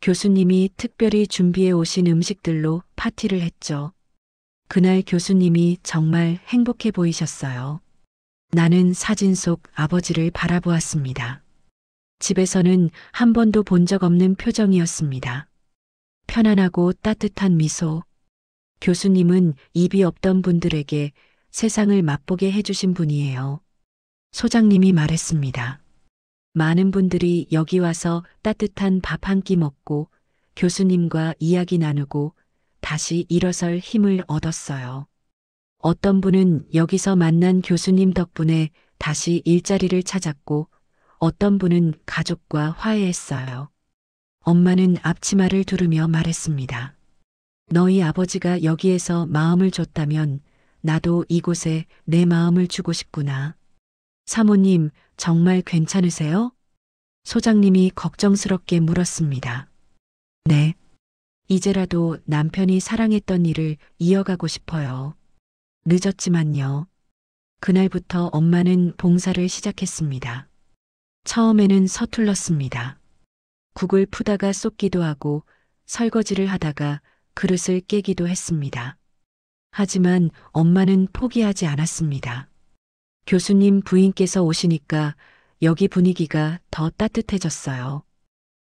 교수님이 특별히 준비해 오신 음식들로 파티를 했죠. 그날 교수님이 정말 행복해 보이셨어요. 나는 사진 속 아버지를 바라보았습니다. 집에서는 한 번도 본 적 없는 표정이었습니다. 편안하고 따뜻한 미소. 교수님은 입이 없던 분들에게 세상을 맛보게 해주신 분이에요. 소장님이 말했습니다. 많은 분들이 여기 와서 따뜻한 밥 한 끼 먹고 교수님과 이야기 나누고 다시 일어설 힘을 얻었어요. 어떤 분은 여기서 만난 교수님 덕분에 다시 일자리를 찾았고 어떤 분은 가족과 화해했어요. 엄마는 앞치마를 두르며 말했습니다. 너희 아버지가 여기에서 마음을 줬다면 나도 이곳에 내 마음을 주고 싶구나. 사모님, 정말 괜찮으세요? 소장님이 걱정스럽게 물었습니다. 네. 이제라도 남편이 사랑했던 일을 이어가고 싶어요. 늦었지만요. 그날부터 엄마는 봉사를 시작했습니다. 처음에는 서툴렀습니다. 국을 푸다가 쏟기도 하고 설거지를 하다가 그릇을 깨기도 했습니다. 하지만 엄마는 포기하지 않았습니다. 교수님 부인께서 오시니까 여기 분위기가 더 따뜻해졌어요.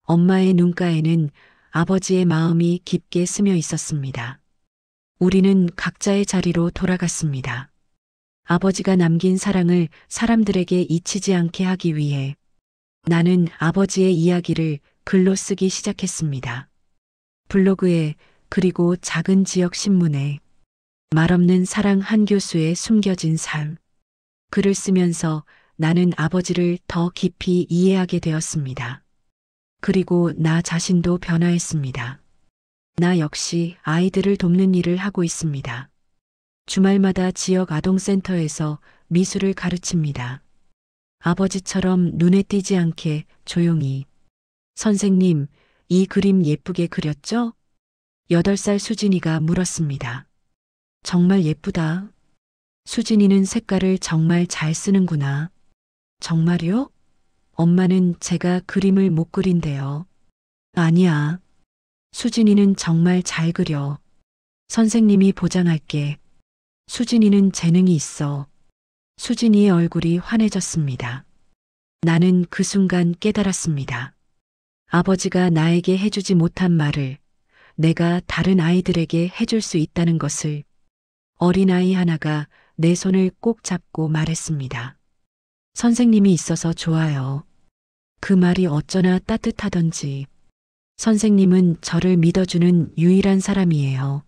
엄마의 눈가에는 아버지의 마음이 깊게 스며 있었습니다. 우리는 각자의 자리로 돌아갔습니다. 아버지가 남긴 사랑을 사람들에게 잊히지 않게 하기 위해 나는 아버지의 이야기를 글로 쓰기 시작했습니다. 블로그에 그리고 작은 지역 신문에 말없는 사랑 한 교수의 숨겨진 삶. 글을 쓰면서 나는 아버지를 더 깊이 이해하게 되었습니다. 그리고 나 자신도 변화했습니다. 나 역시 아이들을 돕는 일을 하고 있습니다. 주말마다 지역 아동센터에서 미술을 가르칩니다. 아버지처럼 눈에 띄지 않게 조용히. 선생님, 이 그림 예쁘게 그렸죠? 8살 수진이가 물었습니다. 정말 예쁘다. 수진이는 색깔을 정말 잘 쓰는구나. 정말요? 엄마는 제가 그림을 못 그린대요. 아니야. 수진이는 정말 잘 그려. 선생님이 보장할게. 수진이는 재능이 있어. 수진이의 얼굴이 환해졌습니다. 나는 그 순간 깨달았습니다. 아버지가 나에게 해주지 못한 말을 내가 다른 아이들에게 해줄 수 있다는 것을. 어린아이 하나가 내 손을 꼭 잡고 말했습니다. 선생님이 있어서 좋아요. 그 말이 어쩌나 따뜻하던지. 선생님은 저를 믿어주는 유일한 사람이에요.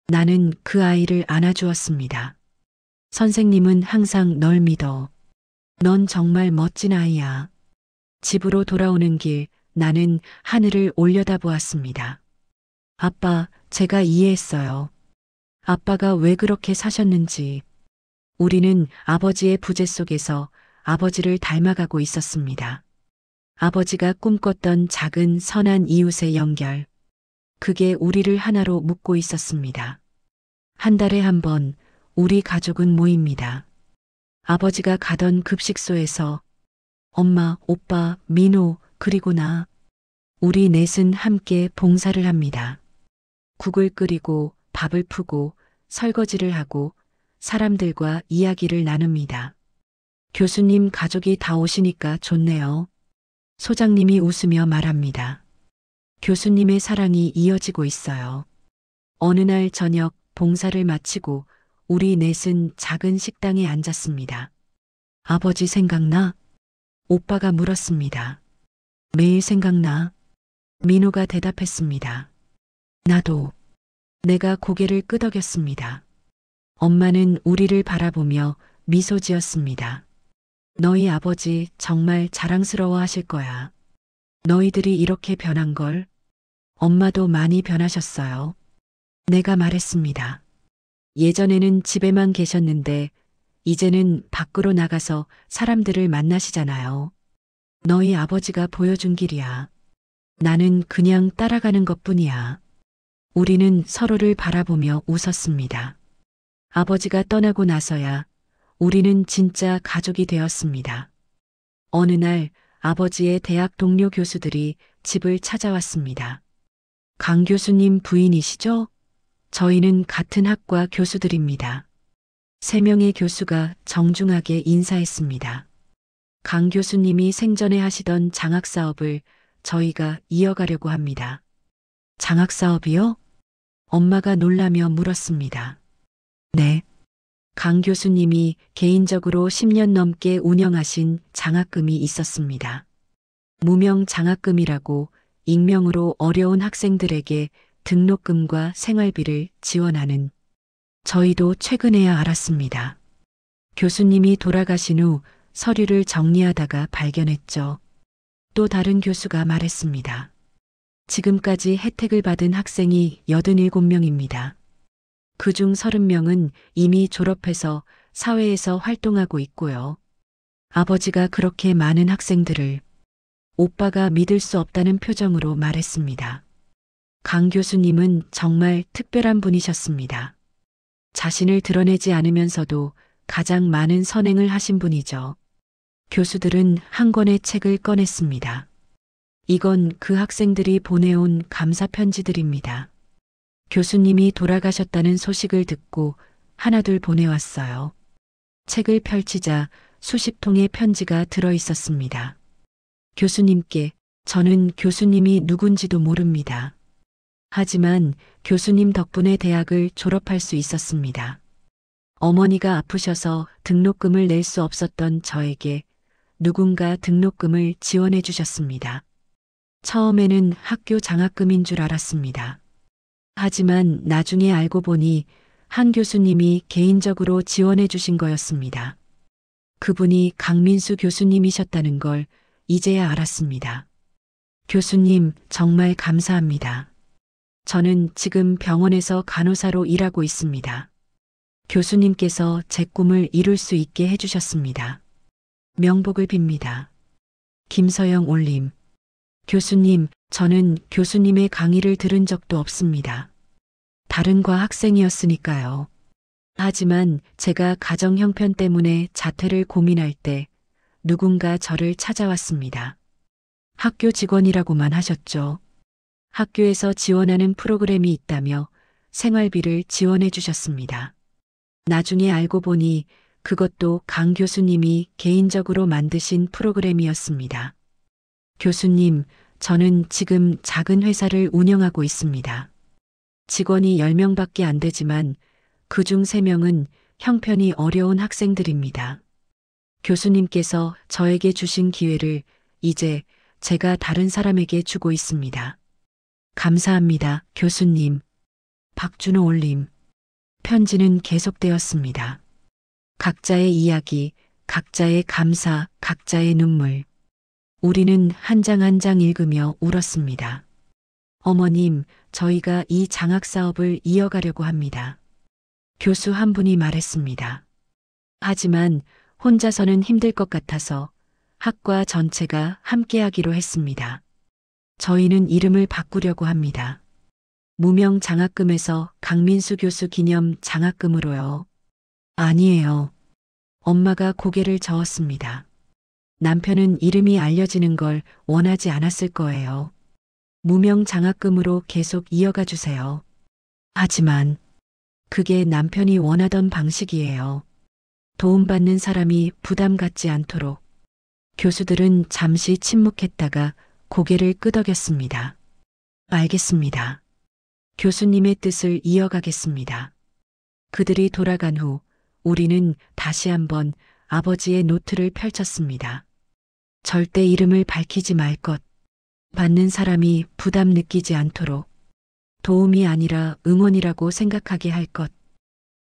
나는 그 아이를 안아주었습니다. 선생님은 항상 널 믿어. 넌 정말 멋진 아이야. 집으로 돌아오는 길 나는 하늘을 올려다보았습니다. 아빠, 제가 이해했어요. 아빠가 왜 그렇게 사셨는지. 우리는 아버지의 부재 속에서 아버지를 닮아가고 있었습니다. 아버지가 꿈꿨던 작은 선한 이웃의 연결. 그게 우리를 하나로 묶고 있었습니다. 한 달에 한 번 우리 가족은 모입니다. 아버지가 가던 급식소에서 엄마, 오빠, 민호, 그리고 나. 우리 넷은 함께 봉사를 합니다. 국을 끓이고 밥을 푸고 설거지를 하고 사람들과 이야기를 나눕니다. 교수님 가족이 다 오시니까 좋네요. 소장님이 웃으며 말합니다. 교수님의 사랑이 이어지고 있어요. 어느 날 저녁 봉사를 마치고 우리 넷은 작은 식당에 앉았습니다. 아버지 생각나? 오빠가 물었습니다. 매일 생각나? 민호가 대답했습니다. 나도. 내가 고개를 끄덕였습니다. 엄마는 우리를 바라보며 미소 지었습니다. 너희 아버지 정말 자랑스러워 하실 거야. 너희들이 이렇게 변한 걸. 엄마도 많이 변하셨어요. 내가 말했습니다. 예전에는 집에만 계셨는데 이제는 밖으로 나가서 사람들을 만나시잖아요. 너희 아버지가 보여준 길이야. 나는 그냥 따라가는 것뿐이야. 우리는 서로를 바라보며 웃었습니다. 아버지가 떠나고 나서야 우리는 진짜 가족이 되었습니다. 어느 날 아버지의 대학 동료 교수들이 집을 찾아왔습니다. 강 교수님 부인이시죠? 저희는 같은 학과 교수들입니다. 3명의 교수가 정중하게 인사했습니다. 강 교수님이 생전에 하시던 장학 사업을 저희가 이어가려고 합니다. 장학 사업이요? 엄마가 놀라며 물었습니다. 네. 강 교수님이 개인적으로 10년 넘게 운영하신 장학금이 있었습니다. 무명 장학금이라고 익명으로 어려운 학생들에게 등록금과 생활비를 지원하는. 저희도 최근에야 알았습니다. 교수님이 돌아가신 후 서류를 정리하다가 발견했죠. 또 다른 교수가 말했습니다. 지금까지 혜택을 받은 학생이 87명입니다. 그중 30명은 이미 졸업해서 사회에서 활동하고 있고요. 아버지가 그렇게 많은 학생들을. 오빠가 믿을 수 없다는 표정으로 말했습니다. 강 교수님은 정말 특별한 분이셨습니다. 자신을 드러내지 않으면서도 가장 많은 선행을 하신 분이죠. 교수들은 한 권의 책을 꺼냈습니다. 이건 그 학생들이 보내온 감사 편지들입니다. 교수님이 돌아가셨다는 소식을 듣고 하나둘 보내왔어요. 책을 펼치자 수십 통의 편지가 들어 있었습니다. 교수님께. 저는 교수님이 누군지도 모릅니다. 하지만 교수님 덕분에 대학을 졸업할 수 있었습니다. 어머니가 아프셔서 등록금을 낼 수 없었던 저에게 누군가 등록금을 지원해 주셨습니다. 처음에는 학교 장학금인 줄 알았습니다. 하지만 나중에 알고 보니 한 교수님이 개인적으로 지원해 주신 거였습니다. 그분이 강민수 교수님이셨다는 걸 이제야 알았습니다. 교수님, 정말 감사합니다. 저는 지금 병원에서 간호사로 일하고 있습니다. 교수님께서 제 꿈을 이룰 수 있게 해주셨습니다. 명복을 빕니다. 김서영 올림. 교수님, 저는 교수님의 강의를 들은 적도 없습니다. 다른 과 학생이었으니까요. 하지만 제가 가정 형편 때문에 자퇴를 고민할 때 누군가 저를 찾아왔습니다. 학교 직원이라고만 하셨죠. 학교에서 지원하는 프로그램이 있다며 생활비를 지원해 주셨습니다. 나중에 알고 보니 그것도 강 교수님이 개인적으로 만드신 프로그램이었습니다. 교수님, 저는 지금 작은 회사를 운영하고 있습니다. 직원이 10명밖에 안 되지만 그중 3명은 형편이 어려운 학생들입니다. 교수님께서 저에게 주신 기회를 이제 제가 다른 사람에게 주고 있습니다. 감사합니다, 교수님. 박준호 올림. 편지는 계속되었습니다. 각자의 이야기, 각자의 감사, 각자의 눈물. 우리는 한 장 한 장 읽으며 울었습니다. 어머님, 저희가 이 장학 사업을 이어가려고 합니다. 교수 한 분이 말했습니다. 하지만 혼자서는 힘들 것 같아서 학과 전체가 함께하기로 했습니다. 저희는 이름을 바꾸려고 합니다. 무명 장학금에서 강민수 교수 기념 장학금으로요. 아니에요. 엄마가 고개를 저었습니다. 남편은 이름이 알려지는 걸 원하지 않았을 거예요. 무명 장학금으로 계속 이어가 주세요. 하지만 그게 남편이 원하던 방식이에요. 도움받는 사람이 부담 갖지 않도록. 교수들은 잠시 침묵했다가 고개를 끄덕였습니다. 알겠습니다. 교수님의 뜻을 이어가겠습니다. 그들이 돌아간 후 우리는 다시 한번 아버지의 노트를 펼쳤습니다. 절대 이름을 밝히지 말 것. 받는 사람이 부담 느끼지 않도록. 도움이 아니라 응원이라고 생각하게 할 것.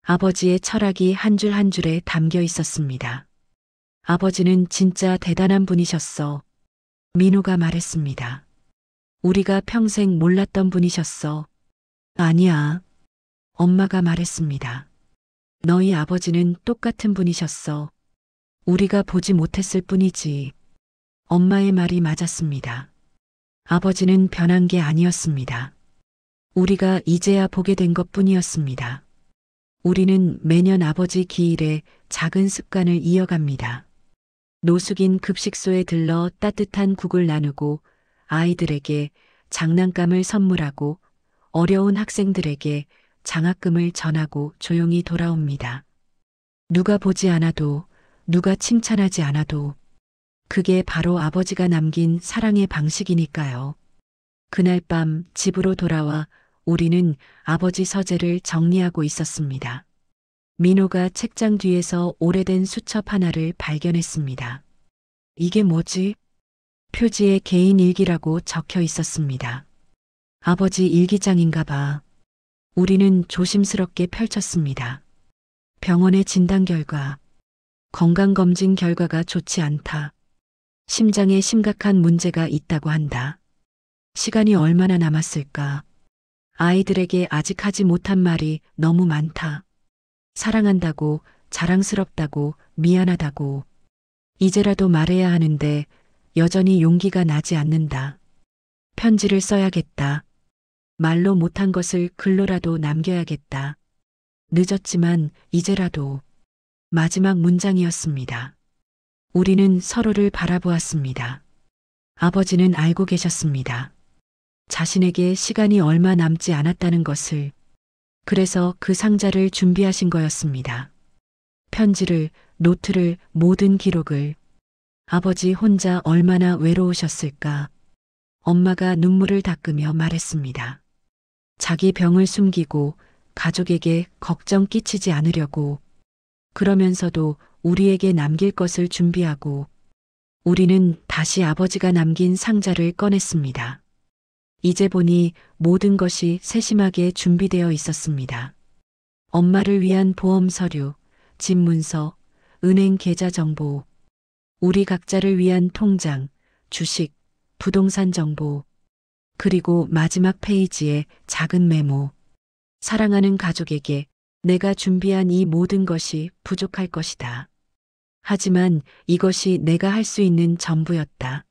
아버지의 철학이 한 줄 한 줄에 담겨 있었습니다. 아버지는 진짜 대단한 분이셨어. 민호가 말했습니다. 우리가 평생 몰랐던 분이셨어. 아니야. 엄마가 말했습니다. 너희 아버지는 똑같은 분이셨어. 우리가 보지 못했을 뿐이지. 엄마의 말이 맞았습니다. 아버지는 변한 게 아니었습니다. 우리가 이제야 보게 된 것뿐이었습니다. 우리는 매년 아버지 기일에 작은 습관을 이어갑니다. 노숙인 급식소에 들러 따뜻한 국을 나누고 아이들에게 장난감을 선물하고 어려운 학생들에게 장학금을 전하고 조용히 돌아옵니다. 누가 보지 않아도, 누가 칭찬하지 않아도 그게 바로 아버지가 남긴 사랑의 방식이니까요. 그날 밤 집으로 돌아와 우리는 아버지 서재를 정리하고 있었습니다. 민호가 책장 뒤에서 오래된 수첩 하나를 발견했습니다. 이게 뭐지? 표지에 개인 일기라고 적혀 있었습니다. 아버지 일기장인가 봐. 우리는 조심스럽게 펼쳤습니다. 병원의 진단 결과, 건강검진 결과가 좋지 않다. 심장에 심각한 문제가 있다고 한다. 시간이 얼마나 남았을까? 아이들에게 아직 하지 못한 말이 너무 많다. 사랑한다고, 자랑스럽다고, 미안하다고. 이제라도 말해야 하는데 여전히 용기가 나지 않는다. 편지를 써야겠다. 말로 못한 것을 글로라도 남겨야겠다. 늦었지만 이제라도. 마지막 문장이었습니다. 우리는 서로를 바라보았습니다. 아버지는 알고 계셨습니다. 자신에게 시간이 얼마 남지 않았다는 것을. 그래서 그 상자를 준비하신 거였습니다. 편지를, 노트를, 모든 기록을. 아버지 혼자 얼마나 외로우셨을까. 엄마가 눈물을 닦으며 말했습니다. 자기 병을 숨기고 가족에게 걱정 끼치지 않으려고. 그러면서도 우리에게 남길 것을 준비하고. 우리는 다시 아버지가 남긴 상자를 꺼냈습니다. 이제 보니 모든 것이 세심하게 준비되어 있었습니다. 엄마를 위한 보험 서류, 집 문서, 은행 계좌 정보, 우리 각자를 위한 통장, 주식, 부동산 정보, 그리고 마지막 페이지에 작은 메모. 사랑하는 가족에게 내가 준비한 이 모든 것이 부족할 것이다. 하지만 이것이 내가 할 수 있는 전부였다.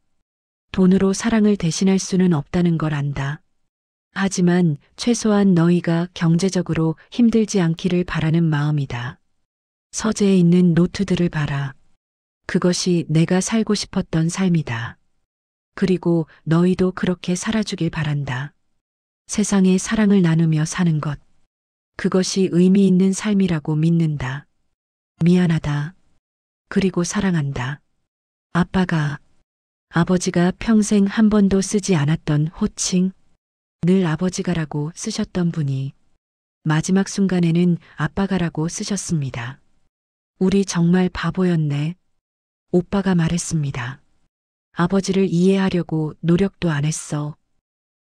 돈으로 사랑을 대신할 수는 없다는 걸 안다. 하지만 최소한 너희가 경제적으로 힘들지 않기를 바라는 마음이다. 서재에 있는 노트들을 봐라. 그것이 내가 살고 싶었던 삶이다. 그리고 너희도 그렇게 살아주길 바란다. 세상에 사랑을 나누며 사는 것. 그것이 의미 있는 삶이라고 믿는다. 미안하다. 그리고 사랑한다. 아빠가, 아버지가 평생 한 번도 쓰지 않았던 호칭, 늘 아버지가라고 쓰셨던 분이 마지막 순간에는 아빠가라고 쓰셨습니다. 우리 정말 바보였네. 오빠가 말했습니다. 아버지를 이해하려고 노력도 안 했어.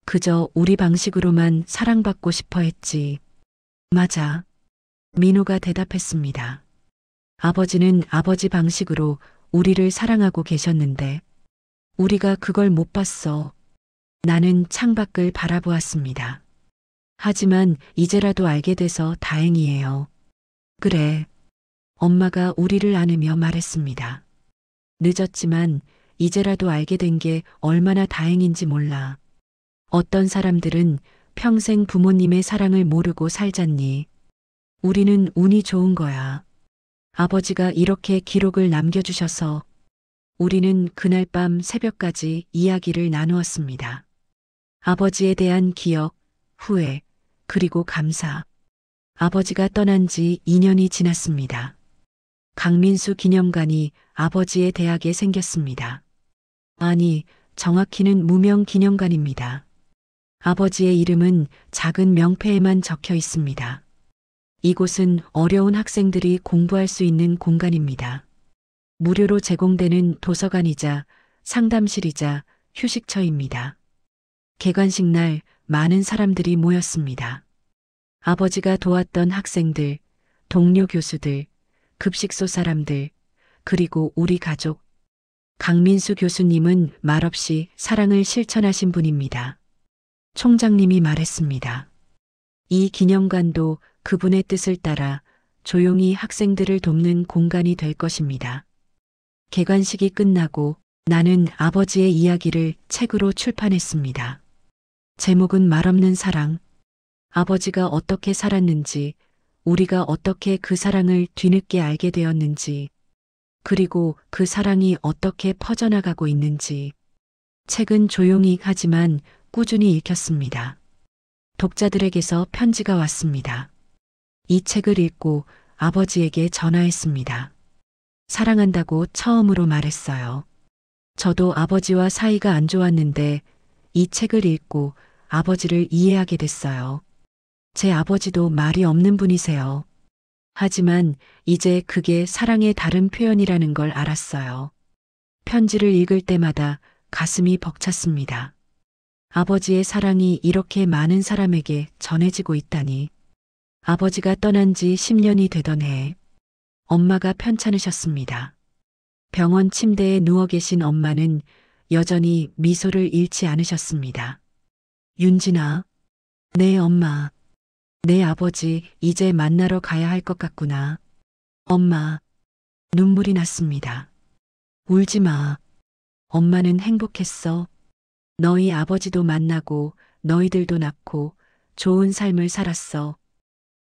그저 우리 방식으로만 사랑받고 싶어 했지. 맞아. 민호가 대답했습니다. 아버지는 아버지 방식으로 우리를 사랑하고 계셨는데 우리가 그걸 못 봤어. 나는 창밖을 바라보았습니다. 하지만 이제라도 알게 돼서 다행이에요. 그래. 엄마가 우리를 안으며 말했습니다. 늦었지만 이제라도 알게 된 게 얼마나 다행인지 몰라. 어떤 사람들은 평생 부모님의 사랑을 모르고 살잖니. 우리는 운이 좋은 거야. 아버지가 이렇게 기록을 남겨주셔서 우리는 그날 밤 새벽까지 이야기를 나누었습니다. 아버지에 대한 기억, 후회, 그리고 감사. 아버지가 떠난 지 2년이 지났습니다. 강민수 기념관이 아버지의 대학에 생겼습니다. 아니, 정확히는 무명 기념관입니다. 아버지의 이름은 작은 명패에만 적혀 있습니다. 이곳은 어려운 학생들이 공부할 수 있는 공간입니다. 무료로 제공되는 도서관이자 상담실이자 휴식처입니다. 개관식 날 많은 사람들이 모였습니다. 아버지가 도왔던 학생들, 동료 교수들, 급식소 사람들, 그리고 우리 가족. 강민수 교수님은 말없이 사랑을 실천하신 분입니다. 총장님이 말했습니다. 이 기념관도 그분의 뜻을 따라 조용히 학생들을 돕는 공간이 될 것입니다. 개관식이 끝나고 나는 아버지의 이야기를 책으로 출판했습니다. 제목은 말없는 사랑. 아버지가 어떻게 살았는지, 우리가 어떻게 그 사랑을 뒤늦게 알게 되었는지, 그리고 그 사랑이 어떻게 퍼져나가고 있는지. 책은 조용히 하지만 꾸준히 읽혔습니다. 독자들에게서 편지가 왔습니다. 이 책을 읽고 아버지에게 전화했습니다. 사랑한다고 처음으로 말했어요. 저도 아버지와 사이가 안 좋았는데 이 책을 읽고 아버지를 이해하게 됐어요. 제 아버지도 말이 없는 분이세요. 하지만 이제 그게 사랑의 다른 표현이라는 걸 알았어요. 편지를 읽을 때마다 가슴이 벅찼습니다. 아버지의 사랑이 이렇게 많은 사람에게 전해지고 있다니. 아버지가 떠난 지 10년이 되던 해, 엄마가 편찮으셨습니다. 병원 침대에 누워 계신 엄마는 여전히 미소를 잃지 않으셨습니다. 윤진아, 네 엄마. 내 아버지 이제 만나러 가야 할 것 같구나. 엄마, 눈물이 났습니다. 울지 마. 엄마는 행복했어. 너희 아버지도 만나고 너희들도 낳고 좋은 삶을 살았어.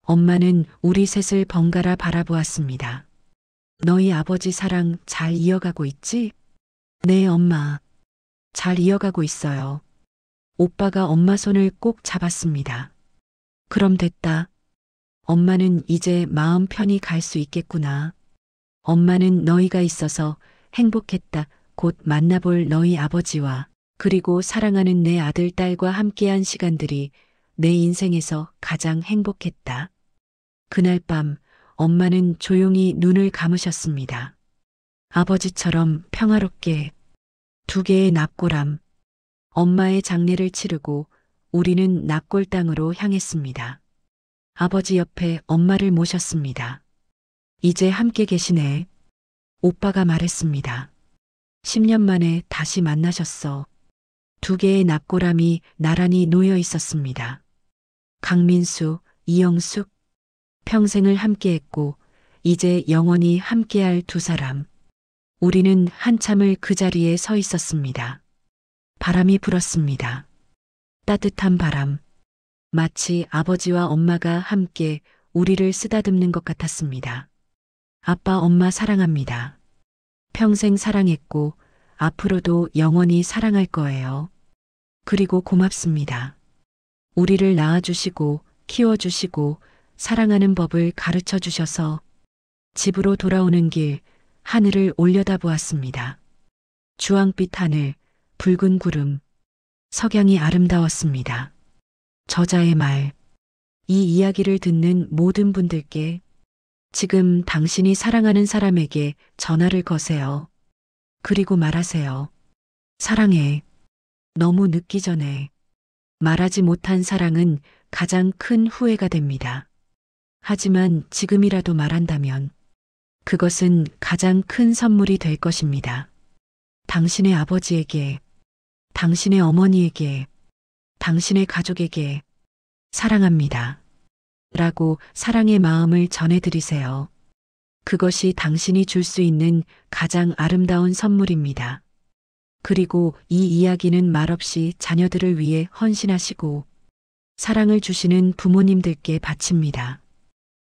엄마는 우리 셋을 번갈아 바라보았습니다. 너희 아버지 사랑 잘 이어가고 있지? 네, 엄마. 잘 이어가고 있어요. 오빠가 엄마 손을 꼭 잡았습니다. 그럼 됐다. 엄마는 이제 마음 편히 갈 수 있겠구나. 엄마는 너희가 있어서 행복했다. 곧 만나볼 너희 아버지와 그리고 사랑하는 내 아들, 딸과 함께한 시간들이 내 인생에서 가장 행복했다. 그날 밤 엄마는 조용히 눈을 감으셨습니다. 아버지처럼 평화롭게 2개의 납골함. 엄마의 장례를 치르고 우리는 납골 땅으로 향했습니다. 아버지 옆에 엄마를 모셨습니다. 이제 함께 계시네. 오빠가 말했습니다. 10년 만에 다시 만나셨어. 2개의 납골함이 나란히 놓여 있었습니다. 강민수, 이영숙, 평생을 함께했고 이제 영원히 함께할 2사람. 우리는 한참을 그 자리에 서 있었습니다. 바람이 불었습니다. 따뜻한 바람. 마치 아버지와 엄마가 함께 우리를 쓰다듬는 것 같았습니다. 아빠, 엄마 사랑합니다. 평생 사랑했고 앞으로도 영원히 사랑할 거예요. 그리고 고맙습니다. 우리를 낳아주시고 키워주시고 사랑하는 법을 가르쳐 주셔서. 집으로 돌아오는 길 하늘을 올려다보았습니다. 주황빛 하늘, 붉은 구름, 석양이 아름다웠습니다. 저자의 말. 이 이야기를 듣는 모든 분들께 지금 당신이 사랑하는 사람에게 전화를 거세요. 그리고 말하세요. 사랑해. 너무 늦기 전에. 말하지 못한 사랑은 가장 큰 후회가 됩니다. 하지만 지금이라도 말한다면 그것은 가장 큰 선물이 될 것입니다. 당신의 아버지에게, 당신의 어머니에게, 당신의 가족에게 사랑합니다. 라고 사랑의 마음을 전해드리세요. 그것이 당신이 줄 수 있는 가장 아름다운 선물입니다. 그리고 이 이야기는 말없이 자녀들을 위해 헌신하시고 사랑을 주시는 부모님들께 바칩니다.